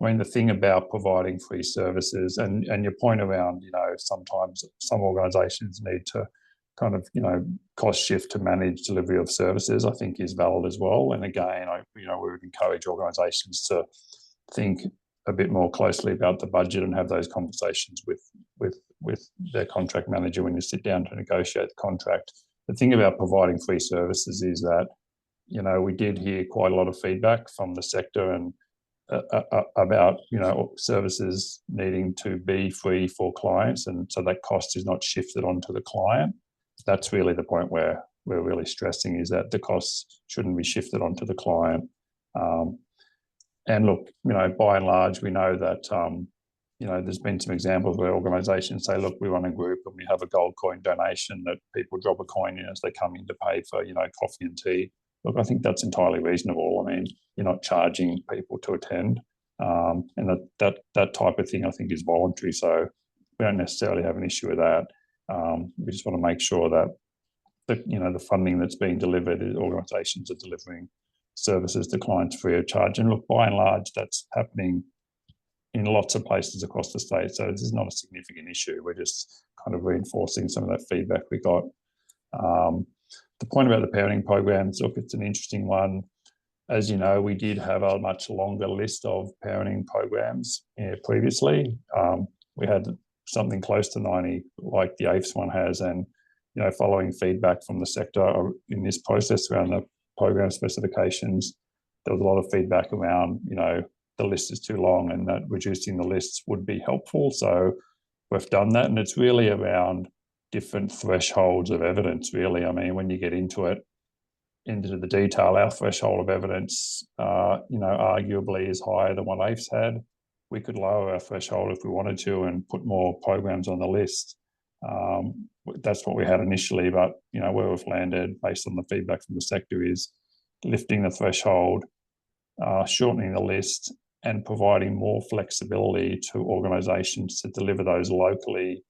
The thing about providing free services and your point around, sometimes some organisations need to kind of, cost shift to manage delivery of services, I think is valid as well. And again, we would encourage organisations to think a bit more closely about the budget and have those conversations with their contract manager when you sit down to negotiate the contract. The thing about providing free services is that, we did hear quite a lot of feedback from the sector and about services needing to be free for clients, and so that cost is not shifted onto the client. That's really the point where we're really stressing, is that the costs shouldn't be shifted onto the client. And look, by and large, we know that there's been some examples where organisations say, look, we run a group and we have a gold coin donation that people drop a coin in as they come in to pay for coffee and tea. Look, I think that's entirely reasonable. I mean, you're not charging people to attend, and that type of thing I think is voluntary. So we don't necessarily have an issue with that. We just want to make sure that the funding that's being delivered, organisations are delivering services to clients free of charge. And look, by and large, that's happening in lots of places across the state. So this is not a significant issue. We're just kind of reinforcing some of that feedback we got. The point about the parenting programs, look, it's an interesting one. As you know, we did have a much longer list of parenting programs previously. We had something close to 90, like the AFES one has, and following feedback from the sector in this process around the program specifications, there was a lot of feedback around, the list is too long and that reducing the lists would be helpful. So we've done that, and it's really around different thresholds of evidence, really. I mean, when you get into the detail, our threshold of evidence, arguably is higher than what AFES had. We could lower our threshold if we wanted to and put more programs on the list. That's what we had initially, but where we've landed based on the feedback from the sector is lifting the threshold, shortening the list, and providing more flexibility to organisations to deliver those locally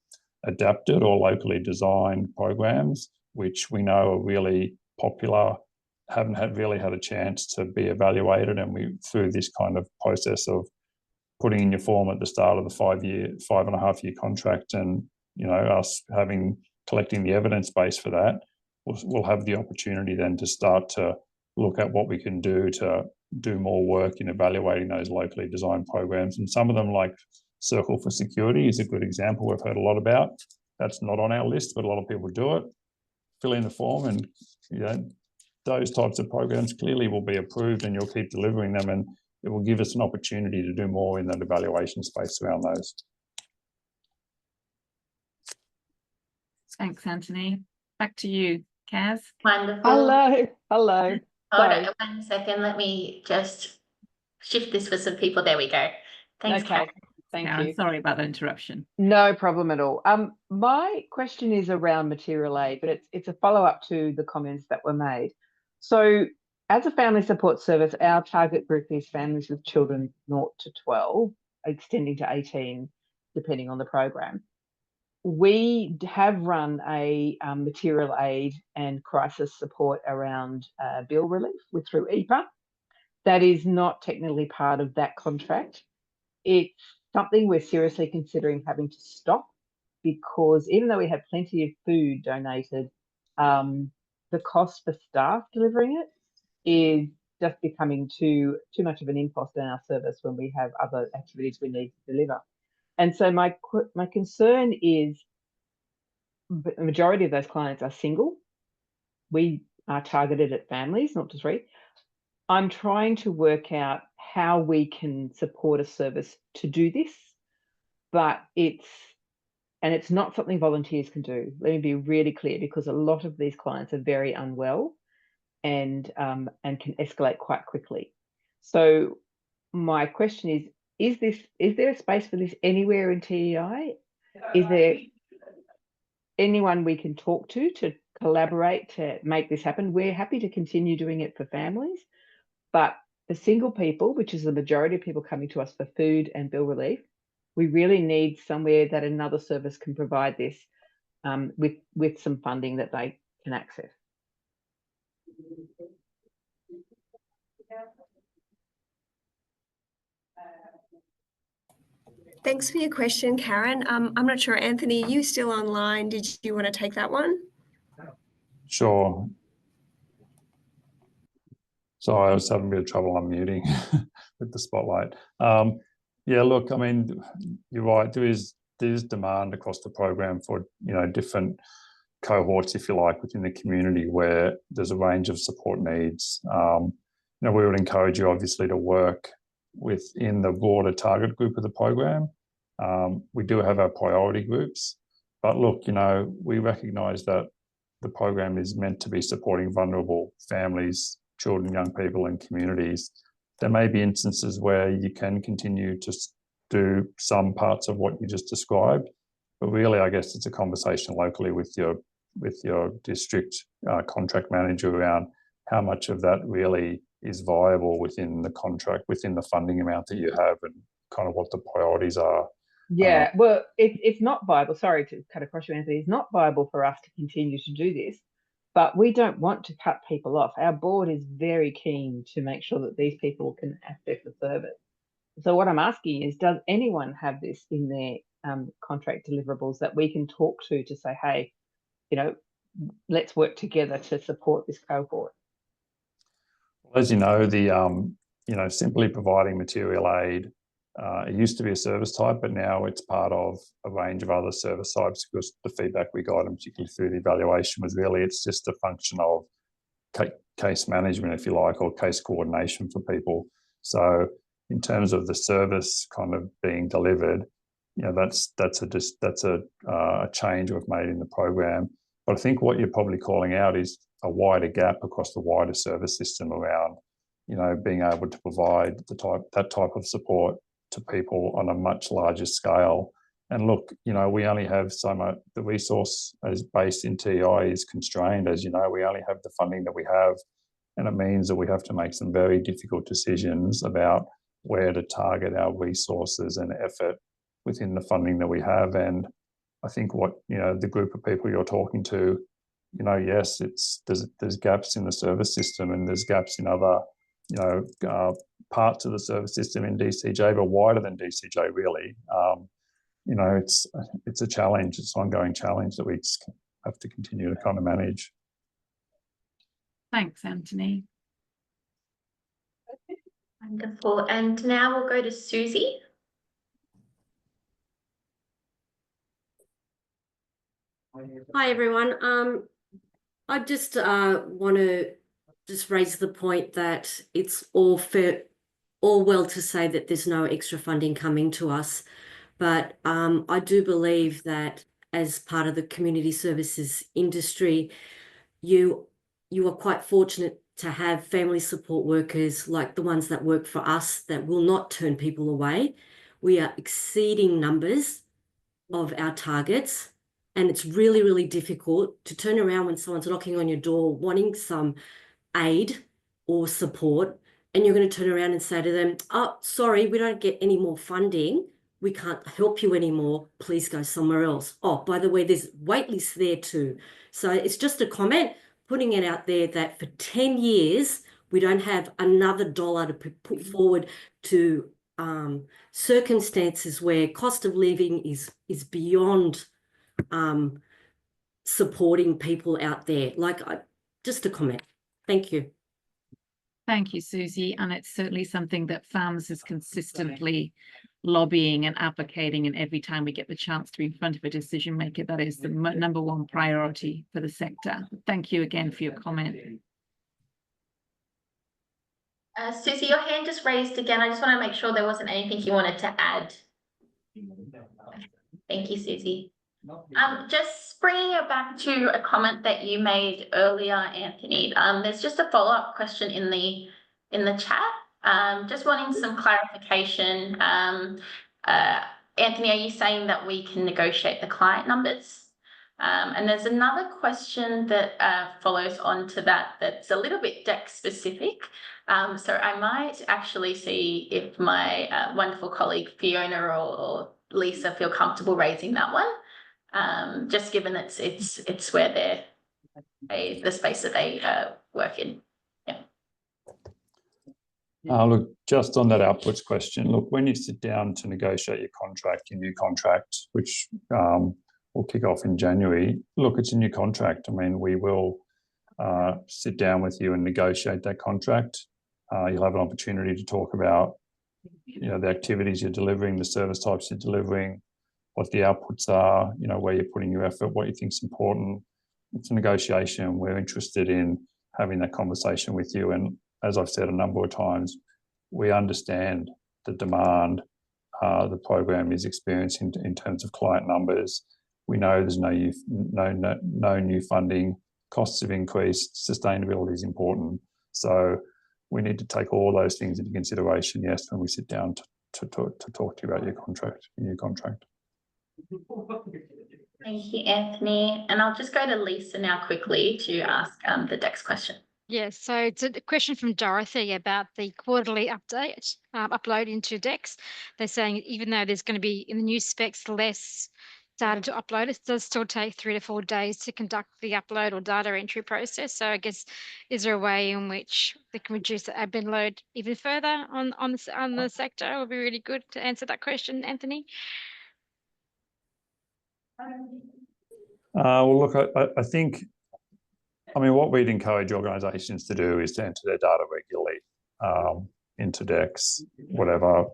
adapted or locally designed programs, which we know are really popular, haven't really had a chance to be evaluated. And we, through this kind of process of putting in your form at the start of the 5.5 year contract, and us collecting the evidence base for that, we'll have the opportunity then to start to look at what we can do to do more work in evaluating those locally designed programs. And some of them, like Circle for Security, is a good example we've heard a lot about. That's not on our list, but a lot of people do it. Fill in the form, and those types of programs clearly will be approved, and you'll keep delivering them, and it will give us an opportunity to do more in that evaluation space around those. Thanks, Anthony. Back to you, Kaz. Wonderful. Hello. Hold Sorry. on 1 second. Let me just shift this for some people. There we go. Thanks, Okay. Karen. Thank Karen, you. sorry about the interruption. No problem at all. My question is around material aid, but it's a follow-up to the comments that were made. So as a family support service, our target group is families with children 0 to 12, extending to 18, depending on the program. We have run a material aid and crisis support around bill relief through EPA. That is not technically part of that contract. It's something we're seriously considering having to stop, because even though we have plenty of food donated, the cost for staff delivering it is just becoming too much of an impost in our service when we have other activities we need to deliver. And so my concern is the majority of those clients are single. We are targeted at families, 0 to 3. I'm trying to work out how we can support a service to do this, but it's not something volunteers can do. Let me be really clear, because a lot of these clients are very unwell and can escalate quite quickly. So my question is there a space for this anywhere in TEI? Is there anyone we can talk to collaborate to make this happen? We're happy to continue doing it for families, but for single people, which is the majority of people coming to us for food and bill relief, we really need somewhere that another service can provide this with some funding that they can access. Thanks for your question, Karen. I'm not sure, Anthony, are you still online? Did you want to take that one? Sure. Sorry, I was having a bit of trouble unmuting with the spotlight. Yeah, look, I mean, you're right. There is demand across the program for different cohorts, if you like, within the community where there's a range of support needs. We would encourage you, obviously, to work within the broader target group of the program. We do have our priority groups, but look, we recognise that the program is meant to be supporting vulnerable families, children, young people, and communities. There may be instances where you can continue to do some parts of what you just described, but really, I guess it's a conversation locally with your district contract manager around how much of that really is viable within the contract, within the funding amount that you have, and kind of what the priorities are. Yeah, well, it's not viable. Sorry to cut across you, Anthony. It's not viable for us to continue to do this, but we don't want to cut people off. Our board is very keen to make sure that these people can access the service. So what I'm asking is, does anyone have this in their contract deliverables that we can talk to say, hey, let's work together to support this cohort? As you know, simply providing material aid, it used to be a service type, but now it's part of a range of other service types, because the feedback we got, and particularly through the evaluation, was really it's just a function of case management, if you like, or case coordination for people. So in terms of the service kind of being delivered, that's a change we've made in the program. But I think what you're probably calling out is a wider gap across the wider service system around, being able to provide that type of support to people on a much larger scale. And look, we only have so much. The resource as based in TEI is constrained, as you know. We only have the funding that we have, and it means that we have to make some very difficult decisions about where to target our resources and effort within the funding that we have. And I think what the group of people you're talking to, yes, there's gaps in the service system and there's gaps in other, parts of the service system in DCJ, but wider than DCJ really. It's a challenge. It's an ongoing challenge that we just have to continue to kind of manage. Thanks, Anthony. Wonderful. And now we'll go to Susie. Hi, everyone. I just want to just raise the point that it's all well to say that there's no extra funding coming to us, but I do believe that as part of the community services industry, you are quite fortunate to have family support workers like the ones that work for us that will not turn people away. We are exceeding numbers of our targets. And it's really, really difficult to turn around when someone's knocking on your door wanting some aid or support, and you're going to turn around and say to them, oh, sorry, we don't get any more funding. We can't help you anymore. Please go somewhere else. Oh, by the way, there's wait lists there too. So it's just a comment, putting it out there that for 10 years, we don't have another dollar to put forward to circumstances where cost of living is beyond supporting people out there. Just a comment. Thank you. Thank you, Susie. And it's certainly something that FAMS is consistently lobbying and advocating. And every time we get the chance to be in front of a decision maker, that is the number one priority for the sector. Thank you again for your comment. Susie, your hand just raised again. I just want to make sure there wasn't anything you wanted to add. Thank you, Susie. Just bringing it back to a comment that you made earlier, Anthony. There's just a follow-up question in the chat. Just wanting some clarification. Anthony, are you saying that we can negotiate the client numbers? And there's another question that follows on to that that's a little bit deck specific. So I might actually see if my wonderful colleague Fiona or Lisa feel comfortable raising that one. Just given that it's where they're the space that they work in. Yeah. Look, just on that outputs question, look, when you sit down to negotiate your new contract, which will kick off in January, look, it's a new contract. I mean, we will sit down with you and negotiate that contract. You'll have an opportunity to talk about, the activities you're delivering, the service types you're delivering, what the outputs are, where you're putting your effort, what you think is important. It's a negotiation. We're interested in having that conversation with you. And as I've said a number of times, we understand the demand the program is experiencing in terms of client numbers. We know there's no new funding. Costs have increased. Sustainability is important. So we need to take all those things into consideration, yes, when we sit down to talk to you about your new contract. Thank you, Anthony. And I'll just go to Lisa now quickly to ask the next question. Yes, so it's a question from Dorothy about the quarterly update, upload into DEX. They're saying even though there's going to be in the new specs less data to upload, it does still take 3 to 4 days to conduct the upload or data entry process. So I guess, is there a way in which they can reduce the admin load even further on the sector? It would be really good to answer that question, Anthony. Well, look, I think, what we'd encourage organisations to do is to enter their data regularly into DEX, whatever,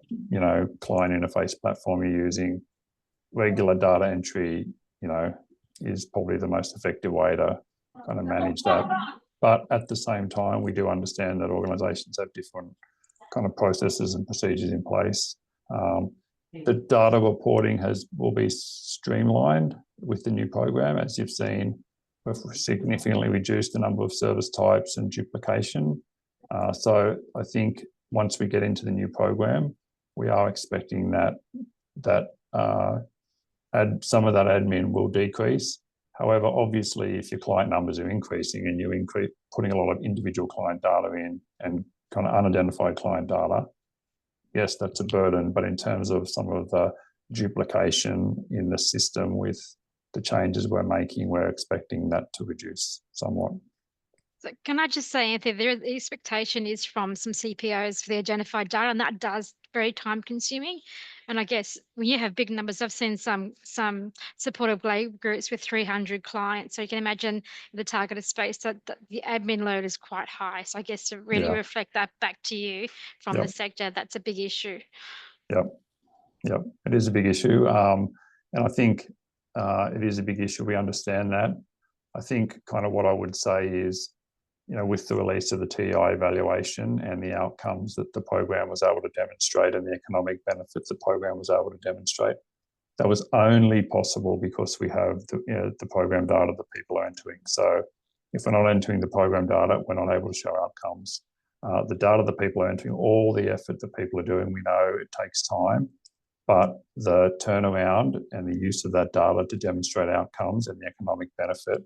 client interface platform you're using. Regular data entry, is probably the most effective way to kind of manage that. But at the same time, we do understand that organisations have different kind of processes and procedures in place. The data reporting will be streamlined with the new program. As you've seen, we've significantly reduced the number of service types and duplication. So I think once we get into the new program, we are expecting that some of that admin will decrease. However, obviously, if your client numbers are increasing and you're putting a lot of individual client data in and kind of unidentified client data, yes, that's a burden. But in terms of some of the duplication in the system with the changes we're making, we're expecting that to reduce somewhat. So can I just say, Anthony, the expectation is from some CPOs for the identified data, and that does very time consuming. And I guess when you have big numbers, I've seen some supportive play groups with 300 clients. So you can imagine the targeted space that the admin load is quite high. So I guess to really reflect that back to you from the sector, that's a big issue. Yep, it is a big issue. And I think it is a big issue. We understand that. I think kind of what I would say is, with the release of the TEI evaluation and the outcomes that the program was able to demonstrate and the economic benefits the program was able to demonstrate, that was only possible because we have the program data that people are entering. So if we're not entering the program data, we're not able to show outcomes. The data that people are entering, all the effort that people are doing, we know it takes time, but the turnaround and the use of that data to demonstrate outcomes and the economic benefit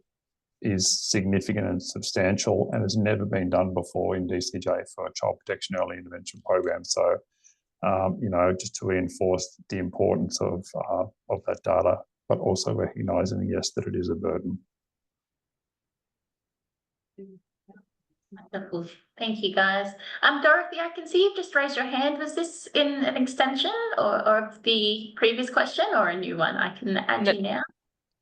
is significant and substantial and has never been done before in DCJ for a child protection early intervention program. So, just to reinforce the importance of that data, but also recognising, yes, that it is a burden. Wonderful. Thank you, guys. Dorothy, I can see you've just raised your hand. Was this in an extension or of the previous question or a new one? I can add you now.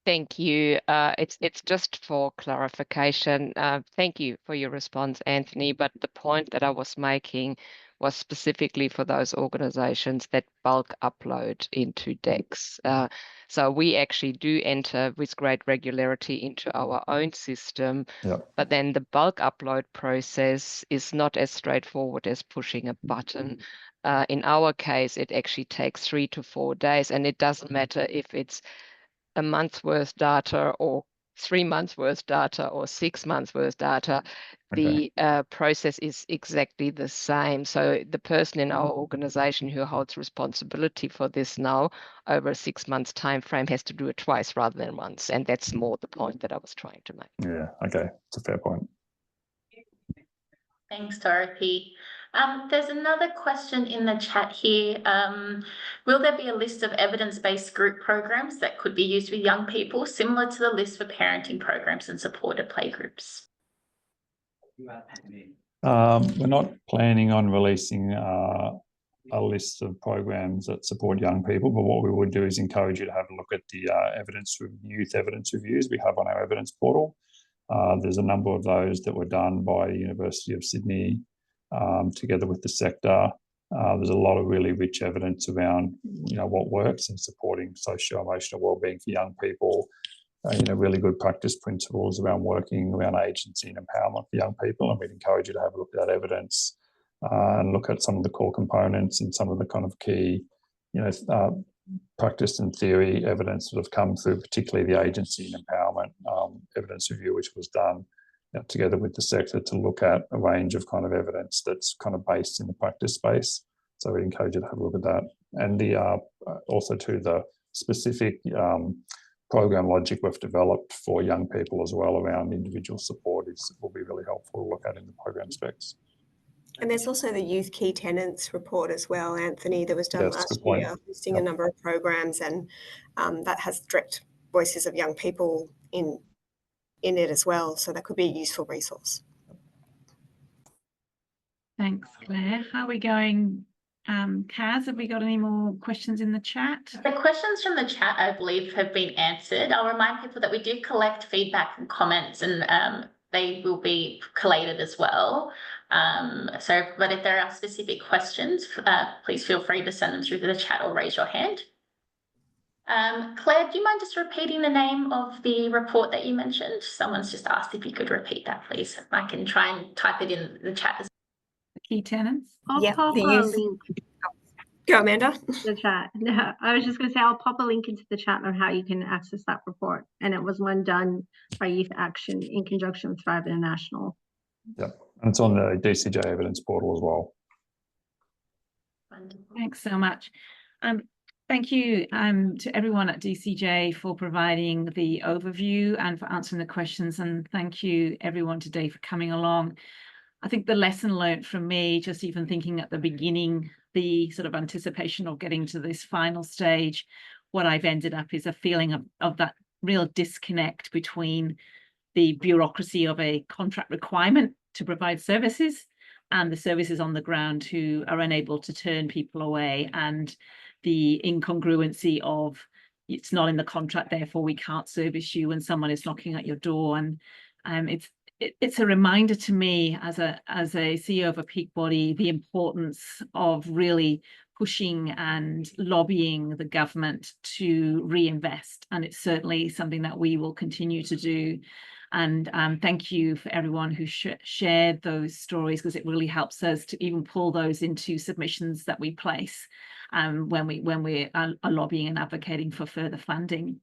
Thank you. It's just for clarification. Thank you for your response, Anthony. But the point that I was making was specifically for those organizations that bulk upload into DEX. So we actually do enter with great regularity into our own system, but then the bulk upload process is not as straightforward as pushing a button. In our case, it actually takes 3 to 4 days, and it doesn't matter if it's a month's worth data or 3 months worth data or 6 months worth data. The process is exactly the same. So the person in our organization who holds responsibility for this now over a 6 months time frame has to do it twice rather than once. And that's more the point that I was trying to make. Yeah, okay, it's a fair point. Thanks, Dorothy. There's another question in the chat here. Will there be a list of evidence-based group programs that could be used with young people, similar to the list for parenting programs and supported playgroups? We're not planning on releasing a list of programs that support young people, but what we would do is encourage you to have a look at the youth evidence reviews we have on our evidence portal. There's a number of those that were done by the University of Sydney together with the sector. There's a lot of really rich evidence around what works in supporting socio-emotional wellbeing for young people. Really good practice principles around working around agency and empowerment for young people, and we'd encourage you to have a look at that evidence and look at some of the core components and some of the kind of key practice and theory evidence that have come through, particularly the agency and empowerment evidence review, which was done together with the sector to look at a range of kind of evidence that's kind of based in the practice space. So we encourage you to have a look at that. And the also to the specific program logic we've developed for young people as well around individual support will be really helpful to look at in the program specs. And there's also the Youth Key Tenants report as well, Anthony, that was done last year, listing a number of programs, and that has direct voices of young people in it as well. So that could be a useful resource. Thanks, Claire. How are we going? Kaz, have we got any more questions in the chat? The questions from the chat, I believe, have been answered. I'll remind people that we do collect feedback and comments, and they will be collated as well. But if there are specific questions, please feel free to send them through to the chat or raise your hand. Claire, do you mind just repeating the name of the report that you mentioned? Someone's just asked if you could repeat that, please. I can try and type it in the chat as well. Key tenants? I'll pop a link. Go, Amanda. The chat. No, I was just going to say I'll pop a link into the chat on how you can access that report. And it was one done by Youth Action in conjunction with Thrive International. Yep, and it's on the DCJ evidence portal as well. Wonderful. Thanks so much. Thank you to everyone at DCJ for providing the overview and for answering the questions. And thank you everyone today for coming along. I think the lesson learned from me, just even thinking at the beginning, the sort of anticipation of getting to this final stage, what I've ended up is a feeling of that real disconnect between the bureaucracy of a contract requirement to provide services and the services on the ground who are unable to turn people away, and the incongruency of it's not in the contract, therefore we can't service you when someone is knocking at your door. And it's a reminder to me as a CEO of a peak body, the importance of really pushing and lobbying the government to reinvest. And it's certainly something that we will continue to do. And thank you for everyone who shared those stories, because it really helps us to even pull those into submissions that we place when we are lobbying and advocating for further funding.